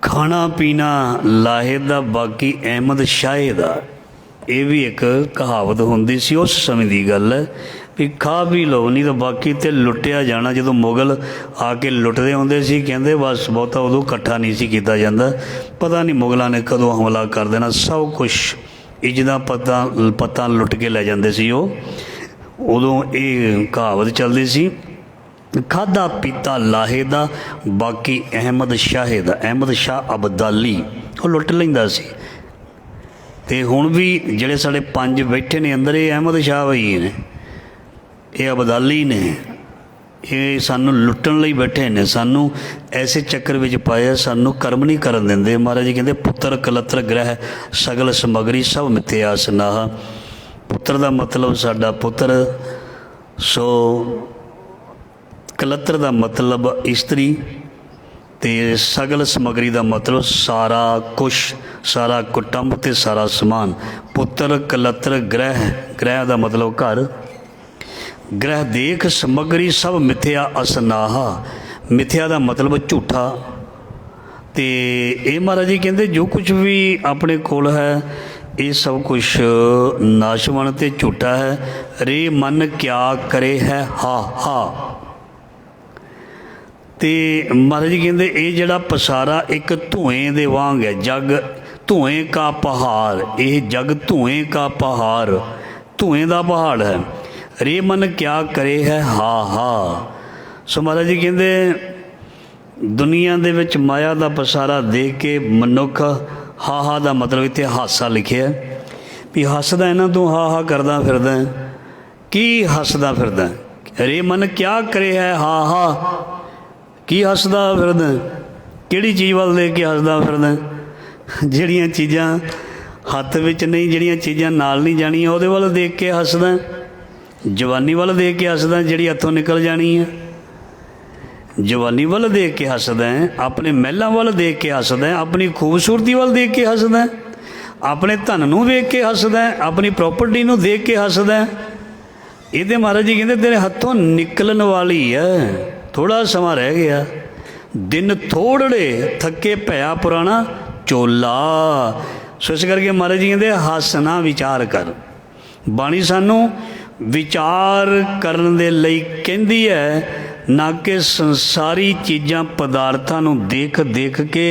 ਖਾਣਾ ਪੀਣਾ ਲਾਹੇ ਦਾ, ਬਾਕੀ ਅਹਿਮਦ ਸ਼ਾਹ ਦਾ। ਇਹ ਵੀ ਇੱਕ ਕਹਾਵਤ ਹੁੰਦੀ ਸੀ, ਉਸ ਸਮੇਂ ਦੀ ਗੱਲ ਹੈ ਵੀ ਖਾ ਵੀ ਲਓ ਨਹੀਂ ਤਾਂ ਬਾਕੀ ਤੇ ਲੁੱਟਿਆ ਜਾਣਾ। ਜਦੋਂ ਮੁਗਲ ਆ ਕੇ ਲੁੱਟਦੇ ਹੁੰਦੇ ਸੀ, ਕਹਿੰਦੇ ਬਸ ਬਹੁਤਾ ਉਦੋਂ ਇਕੱਠਾ ਨਹੀਂ ਸੀ ਕੀਤਾ ਜਾਂਦਾ, ਪਤਾ ਨਹੀਂ ਮੁਗਲਾਂ ਨੇ ਕਦੋਂ ਹਮਲਾ ਕਰ ਦੇਣਾ, ਸਭ ਕੁਛ ਇੱਜ਼ਤਾਂ ਪੱਤਾਂ ਲੁੱਟ ਕੇ ਲੈ ਜਾਂਦੇ ਸੀ ਉਹ। ਉਦੋਂ ਇਹ ਕਹਾਵਤ ਚੱਲਦੀ ਸੀ, ਖਾਧਾ ਪੀਤਾ ਲਾਹੇ ਦਾ ਬਾਕੀ ਅਹਿਮਦ ਸ਼ਾਹੇ ਦਾ। ਅਹਿਮਦ ਸ਼ਾਹ ਅਬਦਾਲੀ ਉਹ ਲੁੱਟ ਲੈਂਦਾ ਸੀ। ਅਤੇ ਹੁਣ ਵੀ ਜਿਹੜੇ ਸਾਡੇ 5 ਬੈਠੇ ਨੇ ਅੰਦਰ, ਇਹ ਅਹਿਮਦ ਸ਼ਾਹ ਹੀ ਨੇ, ਇਹ ਅਬਦਾਲੀ ਨੇ, ਇਹ ਸਾਨੂੰ ਲੁੱਟਣ ਲਈ ਬੈਠੇ ਨੇ, ਸਾਨੂੰ ਐਸੇ ਚੱਕਰ ਵਿੱਚ ਪਾਇਆ, ਸਾਨੂੰ ਕਰਮ ਨਹੀਂ ਕਰਨ ਦਿੰਦੇ। ਮਹਾਰਾਜ ਜੀ ਕਹਿੰਦੇ ਪੁੱਤਰ ਕਲਤਰ ਗ੍ਰਹਿ ਸਗਲ ਸਮਗਰੀ ਸਭ ਮਿਥਿਆ ਸਨਾਹ। ਪੁੱਤਰ ਦਾ ਮਤਲਬ ਸਾਡਾ ਪੁੱਤਰ, ਸੋ ਕਲਤਰ ਦਾ ਮਤਲਬ ਇਸਤਰੀ, ਅਤੇ ਸਗਲ ਸਮਗਰੀ ਦਾ ਮਤਲਬ ਸਾਰਾ ਕੁਛ, ਸਾਰਾ ਕੁਟੰਬ ਅਤੇ ਸਾਰਾ ਸਮਾਨ। ਪੁੱਤਰ ਕਲਤਰ ਗ੍ਰਹਿ, ਗ੍ਰਹਿ ਦਾ ਮਤਲਬ ਘਰ, ਗ੍ਰਹਿ ਦੇਖ ਸਮਗਰੀ ਸਭ ਮਿਥਿਆ ਅਸਨਾਹਾ। ਮਿਥਿਆ ਦਾ ਮਤਲਬ ਝੂਠਾ। ਅਤੇ ਇਹ ਮਹਾਰਾਜ ਜੀ ਕਹਿੰਦੇ ਜੋ ਕੁਛ ਵੀ ਆਪਣੇ ਕੋਲ ਹੈ ਇਹ ਸਭ ਕੁਛ ਨਾਸ਼ਵਣ ਅਤੇ ਝੂਠਾ ਹੈ। ਰੇ ਮਨ ਕਿਆ ਕਰੇ ਹੈ ਹਾ ਹਾ। ਅਤੇ ਮਹਾਰਾਜ ਜੀ ਕਹਿੰਦੇ ਇਹ ਜਿਹੜਾ ਪਸਾਰਾ ਇੱਕ ਧੂਏਂ ਦੇ ਵਾਂਗ ਹੈ, ਜਗ ਧੂਏਂ ਕਾ ਪਹਾੜ, ਇਹ ਜਗ ਧੂਏਂ ਕਾ ਪਹਾੜ, ਧੂਏਂ ਦਾ ਪਹਾੜ ਹੈ। ਰੇ ਮਨ ਕਿਆ ਕਰੇ ਹੈ ਹਾ ਹਾ। ਸੋ ਮਹਾਰਾਜ ਜੀ ਕਹਿੰਦੇ ਦੁਨੀਆ ਦੇ ਵਿੱਚ ਮਾਇਆ ਦਾ ਪਸਾਰਾ ਦੇਖ ਕੇ ਮਨੁੱਖ ਹਾ ਹਾ ਦਾ ਮਤਲਬ ਇੱਥੇ ਹਾਸਾ ਲਿਖਿਆ ਵੀ ਹੱਸਦਾ ਇਹਨਾਂ ਤੋਂ, ਹਾ ਹਾ ਕਰਦਾ ਫਿਰਦਾ, ਕੀ ਹੱਸਦਾ ਫਿਰਦਾ। ਰੇ ਮਨ ਕਿਆ ਕਰੇ ਹੈ ਹਾ ਹਾ, ਕੀ ਹੱਸਦਾ ਫਿਰਦਾ, ਕਿਹੜੀ ਚੀਜ਼ ਵੱਲ ਦੇਖ ਕੇ ਹੱਸਦਾ ਫਿਰਦਾ। ਜਿਹੜੀਆਂ ਚੀਜ਼ਾਂ ਹੱਥ ਵਿੱਚ ਨਹੀਂ, ਜਿਹੜੀਆਂ ਚੀਜ਼ਾਂ ਨਾਲ ਨਹੀਂ ਜਾਣੀਆਂ ਉਹਦੇ ਵੱਲ ਦੇਖ ਕੇ ਹੱਸਦਾ। ਜਵਾਨੀ ਵੱਲ ਦੇਖ ਕੇ ਹੱਸਦਾ ਜਿਹੜੀ ਹੱਥੋਂ ਨਿਕਲ ਜਾਣੀ ਹੈ, ਜਵਾਨੀ ਵੱਲ ਦੇਖ ਕੇ ਹੱਸਦਾ, ਆਪਣੇ ਮਹਿਲਾਂ ਵੱਲ ਦੇਖ ਕੇ ਹੱਸਦਾ, ਆਪਣੀ ਖੂਬਸੂਰਤੀ ਵੱਲ ਦੇਖ ਕੇ ਹੱਸਦਾ, ਆਪਣੇ ਧਨ ਨੂੰ ਵੇਖ ਕੇ ਹੱਸਦਾ, ਆਪਣੀ ਪ੍ਰੋਪਰਟੀ ਨੂੰ ਦੇਖ ਕੇ ਹੱਸਦਾ। ਇਹ ਤਾਂ ਮਹਾਰਾਜ ਜੀ ਕਹਿੰਦੇ ਤੇਰੇ ਹੱਥੋਂ ਨਿਕਲਣ ਵਾਲੀ ਹੈ, ਥੋੜ੍ਹਾ ਸਮਾਂ ਰਹਿ ਗਿਆ, ਦਿਨ ਥੋੜ੍ਹੇ ਥੱਕੇ ਭਇਆ ਪੁਰਾਣਾ ਚੋਲਾ। ਸੋ ਇਸ ਕਰਕੇ ਮਹਾਰਾਜ ਜੀ ਕਹਿੰਦੇ ਹੱਸਣਾ ਵਿਚਾਰ ਕਰ। ਬਾਣੀ ਸਾਨੂੰ ਵਿਚਾਰ ਕਰਨ ਦੇ ਲਈ ਕਹਿੰਦੀ ਹੈ, ਨਾ ਕਿ ਸੰਸਾਰੀ ਚੀਜ਼ਾਂ ਪਦਾਰਥਾਂ ਨੂੰ ਦੇਖ ਦੇਖ ਕੇ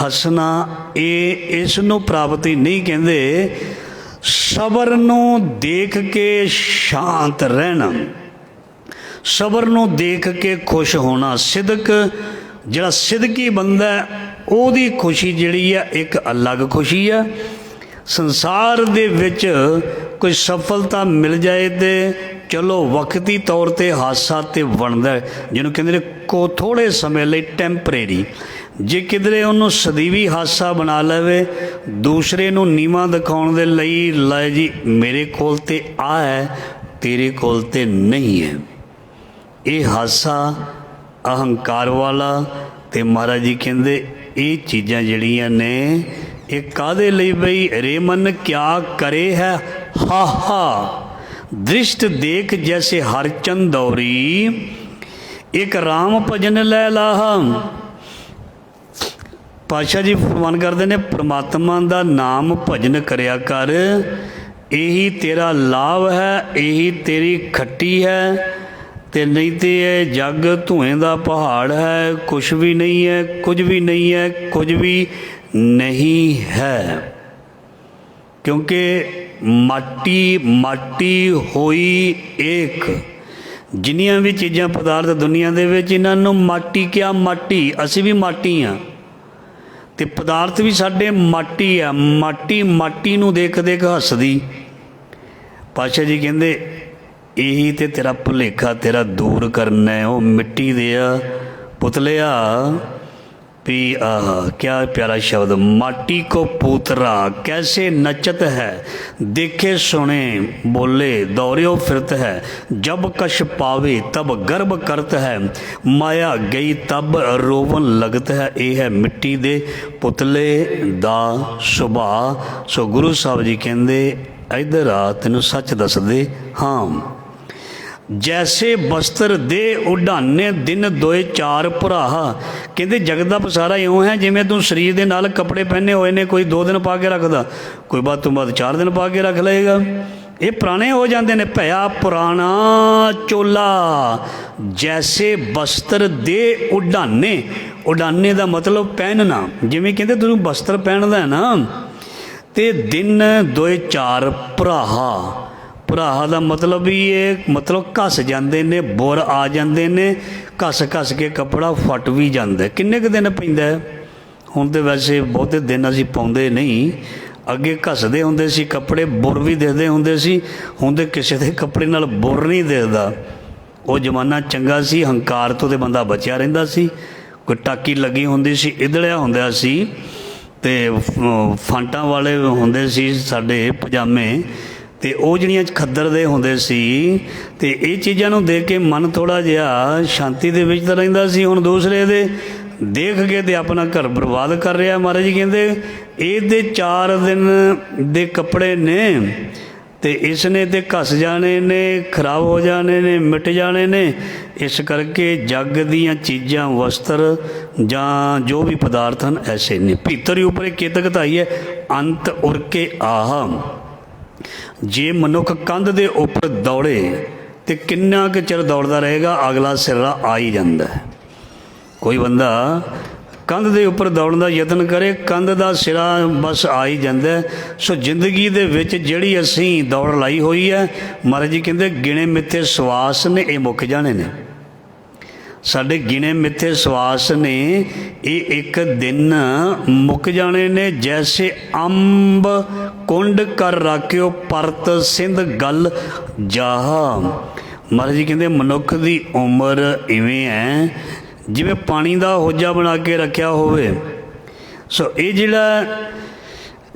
ਹੱਸਣਾ। ਇਹ ਇਸ ਨੂੰ ਪ੍ਰਾਪਤੀ ਨਹੀਂ ਕਹਿੰਦੇ। ਸਬਰ ਨੂੰ ਦੇਖ ਕੇ ਸ਼ਾਂਤ ਰਹਿਣਾ, ਸਬਰ ਨੂੰ ਦੇਖ ਕੇ ਖੁਸ਼ ਹੋਣਾ। ਸਿਦਕ, ਜਿਹੜਾ ਸਿਦਕੀ ਬੰਦਾ ਉਹਦੀ ਖੁਸ਼ੀ ਜਿਹੜੀ ਆ ਇੱਕ ਅਲੱਗ ਖੁਸ਼ੀ ਆ। ਸੰਸਾਰ ਦੇ ਵਿੱਚ ਕੋਈ ਸਫਲਤਾ ਮਿਲ ਜਾਏ ਤੇ ਚਲੋ ਵਕਤੀ ਤੌਰ 'ਤੇ ਹਾਸਾ ਤੇ ਬਣਦਾ, ਜਿਹਨੂੰ ਕਹਿੰਦੇ ਨੇ ਕੋ ਥੋੜ੍ਹੇ ਸਮੇਂ ਲਈ ਟੈਂਪਰੇਰੀ। ਜੇ ਕਿਧਰੇ ਉਹਨੂੰ ਸਦੀਵੀ ਹਾਸਾ ਬਣਾ ਲਵੇ, ਦੂਸਰੇ ਨੂੰ ਨੀਵਾਂ ਦਿਖਾਉਣ ਦੇ ਲਈ, ਲੈ ਜੀ ਮੇਰੇ ਕੋਲ ਤਾਂ ਆ ਹੈ, ਤੇਰੇ ਕੋਲ ਤਾਂ ਨਹੀਂ ਹੈ। ਇਹ ਹਾਸਾ ਅਹੰਕਾਰ ਵਾਲਾ। ਅਤੇ ਮਹਾਰਾਜ ਜੀ ਕਹਿੰਦੇ ਇਹ ਚੀਜ਼ਾਂ ਜਿਹੜੀਆਂ ਨੇ ਇਹ ਕਾਹਦੇ ਲਈ ਬਈ। ਰੇ ਮਨ ਕਿਆ ਕਰੇ ਹੈ ਹਾ ਹਾ। ਦ੍ਰਿਸ਼ਟ ਦੇਖ ਜੈਸੇ ਹਰ ਚੰਦੌਰੀ, ਇੱਕ ਰਾਮ ਭਜਨ ਲੈ ਲਾਹਾ। ਪਾਤਸ਼ਾਹ ਜੀ ਫਰਮਾਨ ਕਰਦੇ ਨੇ ਪ੍ਰਮਾਤਮਾ ਦਾ ਨਾਮ ਭਜਨ ਕਰਿਆ ਕਰ, ਇਹੀ ਤੇਰਾ ਲਾਭ ਹੈ, ਇਹੀ ਤੇਰੀ ਖੱਟੀ ਹੈ। ਅਤੇ ਨਹੀਂ ਤਾਂ ਇਹ ਜੱਗ ਧੂਏਂ ਦਾ ਪਹਾੜ ਹੈ, ਕੁਛ ਵੀ ਨਹੀਂ ਹੈ, ਕੁਝ ਵੀ ਨਹੀਂ ਹੈ, ਕੁਝ ਵੀ ਨਹੀਂ ਹੈ। ਕਿਉਂਕਿ ਮਾਟੀ ਮਾਟੀ ਹੋਈ ਏਕ। ਜਿੰਨੀਆਂ ਵੀ ਚੀਜ਼ਾਂ ਪਦਾਰਥ ਦੁਨੀਆ ਦੇ ਵਿੱਚ, ਇਹਨਾਂ ਨੂੰ ਮਾਟੀ ਕਿਹਾ, ਮਾਟੀ। ਅਸੀਂ ਵੀ ਮਾਟੀ ਹਾਂ ਅਤੇ ਪਦਾਰਥ ਵੀ ਸਾਡੇ ਮਾਟੀ ਆ। ਮਾਟੀ ਮਾਟੀ ਨੂੰ ਦੇਖ ਦੇਖ ਹੱਸਦੀ। ਪਾਤਸ਼ਾਹ ਜੀ ਕਹਿੰਦੇ ਇਹੀ ਤੇ ਤੇਰਾ ਭੁਲੇਖਾ ਤੇਰਾ ਦੂਰ ਕਰਨਾ। ਉਹ ਮਿੱਟੀ ਦੇ ਆ ਪੁਤਲਿਆ ਵੀ ਆਹ ਕਿਆ ਪਿਆਰਾ ਸ਼ਬਦ, ਮਾਟੀ ਕੋ ਪੂਤਰਾ ਕੈਸੇ ਨਚਤ ਹੈ, ਦੇਖੇ ਸੁਣੇ ਬੋਲੇ ਦੌਰਿਓ ਫਿਰਤ ਹੈ, ਜਬ ਕਸ਼ ਪਾਵੇ ਤਬ ਗਰਭ ਕਰਤ ਹੈ, ਮਾਇਆ ਗਈ ਤਬ ਰੋਵਨ ਲਗਤ ਹੈ। ਇਹ ਹੈ ਮਿੱਟੀ ਦੇ ਪੁਤਲੇ ਦਾ ਸੁਭਾਅ। ਸੋ ਗੁਰੂ ਸਾਹਿਬ ਜੀ ਕਹਿੰਦੇ ਇੱਧਰ ਆ, ਤੈਨੂੰ ਸੱਚ ਦੱਸਦੇ ਹਾਂ। जैसे बस्तर दे उडाने दिन दोए चार भराह। कहते जगत का पसारा इउं है जिवें तू शरीर के नाल कपड़े पहने हुए ने, कोई 2 दिन पा के रखदा, कोई बात तो बाद 4 दिन पा के रख लेगा। ये पुराने हो जाते हैं। भया पुराना चोला जैसे बस्तर दे उडाने। उडाने का मतलब पहनना, जिवें कहते तू बस्तर पहनदा है ना, ते दिन दोए चार भराहा। भराहा का मतलब भी ये मतलब घस जाते ने, बुर आ जाते ने, घस घस के कपड़ा फट भी जाता है। किन्ने क दिन पैंदा है? हुण तो वैसे बहुते दिन असीं पाउंदे नहीं। अगे घसदे हुंदे सी कपड़े, बुर भी दिखदे हुंदे सी। हुण ते किसी दे कपड़े नाल बुर नहीं दिखदा। वो जमाना चंगा सी, हंकार तो बंदा बचिया रहिंदा सी। कोई टाकी लगी हुंदी सी, इदड़िया हुंदा सी, ते फांटां वाले हुंदे सी साडे पजामे, ते ਉਹ ਜਿਹੜੀਆਂ ਖੱਦਰ ਦੇ ਹੁੰਦੇ ਸੀ। ਤੇ ਇਹ ਚੀਜ਼ਾਂ ਨੂੰ ਦੇਖ ਕੇ ਮਨ ਥੋੜ੍ਹਾ ਜਿਹਾ ਸ਼ਾਂਤੀ ਦੇ ਵਿੱਚ ਤਾਂ ਰਹਿੰਦਾ ਸੀ। ਹੁਣ ਦੂਸਰੇ ਦੇ ਦੇਖ ਕੇ ਤੇ ਆਪਣਾ ਘਰ ਬਰਬਾਦ ਕਰ ਰਿਹਾ। ਮਹਾਰਾਜ ਜੀ ਕਹਿੰਦੇ ਇਹਦੇ 4 ਦਿਨ ਦੇ ਕੱਪੜੇ ਨੇ, ਤੇ ਇਸ ਨੇ ਤੇ ਘਸ ਜਾਣੇ ਨੇ, ਖਰਾਬ ਹੋ ਜਾਣੇ ਨੇ, ਮਿਟ ਜਾਣੇ ਨੇ। ਇਸ ਕਰਕੇ ਜੱਗ ਦੀਆਂ ਚੀਜ਼ਾਂ, ਵਸਤਰ ਜਾਂ ਜੋ ਵੀ ਪਦਾਰਥ ਹਨ ਐਸੇ ਨੇ। ਭੀਤਰ ਹੀ ਉੱਪਰ ਕੇਤਕ ਧਾਈ ਹੈ ਅੰਤ ਉਰਕੇ ਆਹ। ਜੇ ਮਨੁੱਖ ਕੰਧ ਦੇ ਉੱਪਰ ਦੌੜੇ ਤੇ ਕਿੰਨਾ ਕੁ ਚਿਰ ਦੌੜਦਾ ਰਹੇਗਾ, ਅਗਲਾ ਸਿਰਾ ਆ ਹੀ ਜਾਂਦਾ ਹੈ। ਕੋਈ ਬੰਦਾ ਕੰਧ ਦੇ ਉੱਪਰ ਦੌੜਨ ਦਾ ਯਤਨ ਕਰੇ, ਕੰਧ ਦਾ ਸਿਰਾ ਬਸ ਆ ਹੀ ਜਾਂਦਾ। ਸੋ ਜ਼ਿੰਦਗੀ ਦੇ ਵਿੱਚ ਜਿਹੜੀ ਅਸੀਂ ਦੌੜ ਲਾਈ ਹੋਈ ਹੈ, ਮਹਾਰਾਜ ਜੀ ਕਹਿੰਦੇ ਗਿਣੇ ਮਿੱਥੇ ਸਵਾਸ ਨੇ, ਇਹ ਮੁੱਕ ਜਾਣੇ ਨੇ। ਸਾਡੇ ਗਿਣੇ ਮਿੱਥੇ ਸਵਾਸ ਨੇ, ਇਹ ਇੱਕ ਦਿਨ ਮੁੱਕ ਜਾਣੇ ਨੇ। ਜੈਸੇ ਅੰਬ ਕੁੰਡ ਕਰ ਰਾਖਿਓ ਪਰਤ ਸਿੰਧ ਗਲ ਜਾਹ। ਮਹਾਰਾਜ ਜੀ ਕਹਿੰਦੇ ਮਨੁੱਖ ਦੀ ਉਮਰ ਇਵੇਂ ਹੈ ਜਿਵੇਂ ਪਾਣੀ ਦਾ ਹੋਜਾ ਬਣਾ ਕੇ ਰੱਖਿਆ ਹੋਵੇ। ਸੋ ਇਹ ਜਿਹੜਾ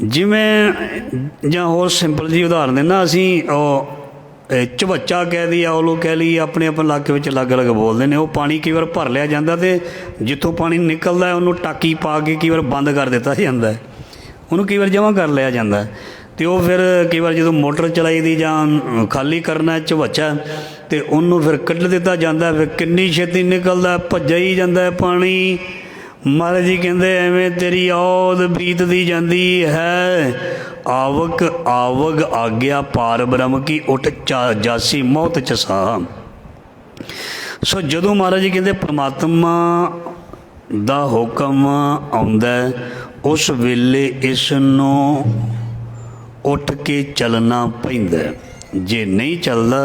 ਜਿਵੇਂ ਜਾਂ ਹੋਰ ਸਿੰਪਲ ਜੀ ਉਦਾਹਰਨ ਦਿੰਦਾ, ਅਸੀਂ ਉਹ ਝਵੱਚਾ ਕਹਿ ਦਈਏ, ਉਹਨੂੰ ਕਹਿ ਲਈਏ, ਆਪਣੇ ਆਪਣੇ ਇਲਾਕੇ ਵਿੱਚ ਅਲੱਗ ਅਲੱਗ ਬੋਲਦੇ ਨੇ। ਉਹ ਪਾਣੀ ਕਈ ਵਾਰ ਭਰ ਲਿਆ ਜਾਂਦਾ, ਅਤੇ ਜਿੱਥੋਂ ਪਾਣੀ ਨਿਕਲਦਾ ਉਹਨੂੰ ਟਾਕੀ ਪਾ ਕੇ ਕਈ ਵਾਰ ਬੰਦ ਕਰ ਦਿੱਤਾ ਜਾਂਦਾ, ਉਹਨੂੰ ਕਈ ਵਾਰ ਜਮ੍ਹਾਂ ਕਰ ਲਿਆ ਜਾਂਦਾ। ਅਤੇ ਉਹ ਫਿਰ ਕਈ ਵਾਰ ਜਦੋਂ ਮੋਟਰ ਚਲਾਈ ਦੀ ਜਾਂ ਖਾਲੀ ਕਰਨਾ ਝਵੱਚਾ, ਅਤੇ ਉਹਨੂੰ ਫਿਰ ਕੱਢ ਦਿੱਤਾ ਜਾਂਦਾ। ਫਿਰ ਕਿੰਨੀ ਛੇਤੀ ਨਿਕਲਦਾ, ਭੱਜਿਆ ਹੀ ਜਾਂਦਾ ਪਾਣੀ। ਮਹਾਰਾਜ ਜੀ ਕਹਿੰਦੇ ਐਵੇਂ ਤੇਰੀ ਔਦ ਬੀਤਦੀ ਜਾਂਦੀ ਹੈ। आवक आवग आग्या पार ब्रह्म की उठ जासी मौत चसा। सो जदों महाराज जी कहते परमात्मा दा हुक्म आउंदा उस वेले इसनों उठ के चलना पैंदा। जे नहीं चलदा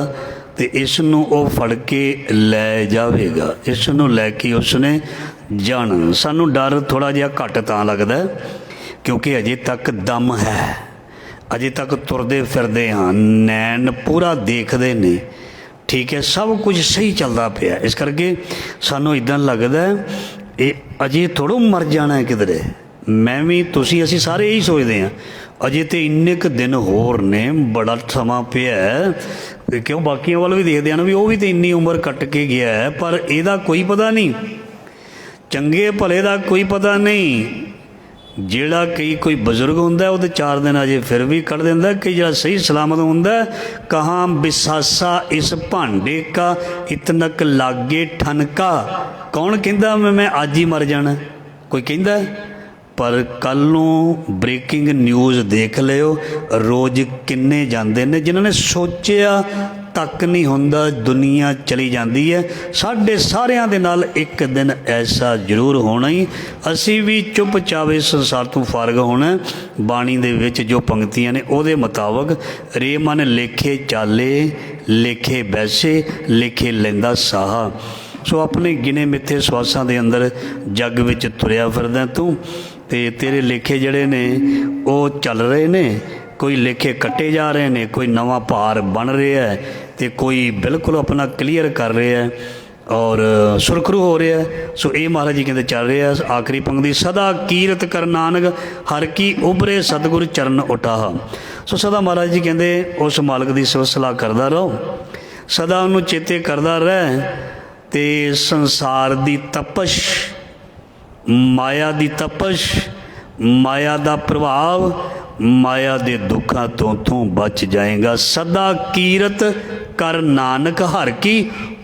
तो इसनों वो फड़ के लै जावेगा, इसनों लैके उसने जाना। सानू डर थोड़ा जिहा घट तां लगदा क्योंकि अजे तक दम है, अजे तक तुरदे फिरदे हाँ, नैन पूरा देखते ने, ठीक है, सब कुछ सही चलता पिया। इस करके सानू इदां लगदा ये अजे थोड़ो मर जाना है किधरे। मैं भी तुसी असी सारे यही सोचते हैं अजे तो इन्ने क दिन होर ने, बड़ा समा पिया है। क्यों बाकियों वाल भी देखते हैं भी वो भी तो इन्नी उम्र कट के गया है, पर इहदा कोई पता नहीं, चंगे भले का कोई पता नहीं। ਜਿਹੜਾ ਕਈ ਕੋਈ ਬਜ਼ੁਰਗ ਹੁੰਦਾ ਉਹ ਤਾਂ 4 ਦਿਨ ਅਜੇ ਫਿਰ ਵੀ ਕੱਢ ਦਿੰਦਾ। ਕਈ ਜਿਹੜਾ ਸਹੀ ਸਲਾਮਤ ਹੁੰਦਾ ਕਹਾਂ ਵਿਸਾਸਾ ਇਸ ਭਾਂਡੇ ਕਾ ਇਤਨਕ ਲਾਗੇ ਠਨਕਾ। ਕੌਣ ਕਹਿੰਦਾ ਮੈਂ ਅੱਜ ਹੀ ਮਰ ਜਾਣਾ? ਕੋਈ ਕਹਿੰਦਾ? ਪਰ ਕੱਲ੍ਹ ਨੂੰ ਬ੍ਰੇਕਿੰਗ ਨਿਊਜ਼ ਦੇਖ ਲਿਓ, ਰੋਜ਼ ਕਿੰਨੇ ਜਾਂਦੇ ਨੇ ਜਿਨ੍ਹਾਂ ਨੇ ਸੋਚਿਆ तक नहीं होंदा, दुनिया चली जाती है। साढ़े सारिਆਂ ਦੇ ਨਾਲ एक दिन ऐसा जरूर होना ही, असी भी चुप चावे संसार तो फारग होना। बाणी दे विच जो पंक्तियां ने ਉਹਦੇ मुताबक रे मन लेखे चाले लेखे बैसे लेखे लैंदा साहा। सो अपने गिने मिथे सवासां दे अंदर जग विच तुरिया फिरदा तू, ते तेरे लेखे जड़े ने वो चल रहे ने। कोई लेखे कट्टे जा रहे हैं, कोई नवा भार बन रहा है, तो कोई बिल्कुल अपना क्लीयर कर रहा है और सुरखरू हो रहा है। सो ये महाराज जी कहते चल रहा है। आखिरी पंक्ति सदा कीरत कर नानक हर की उभरे सतगुर चरण उठाह। सो सदा महाराज जी कहते उस मालक की सिफत सलाह करता रहो, सदा उन्होंने चेते करता रह। तो संसार की तपश, माया की तपश, माया का प्रभाव, माया के दुखों तो तू बच जाएगा। सदा कीरत कर नानक हर की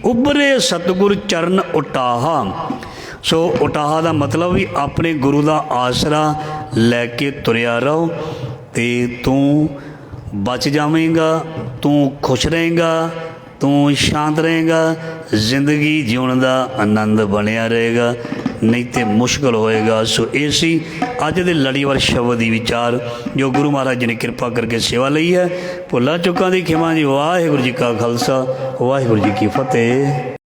उभरे सतगुर चरण उटाहा। सो उटाहा का मतलब भी अपने गुरु का आसरा लैके तुरया रहो तो तू बच जावेगा, तू खुश रहेगा, तू शांत रहेगा, जिंदगी जीवन का आनंद बनया रहेगा, नहीं तो मुश्किल होएगा। सो ये सी अज दे लड़ीवार शब्द की विचार जो गुरु महाराज जी ने कृपा करके सेवा ली है। भुलां चुकां दी खिमा जी। वाहिगुरू जी का खालसा, वाहिगुरू जी की फतेह।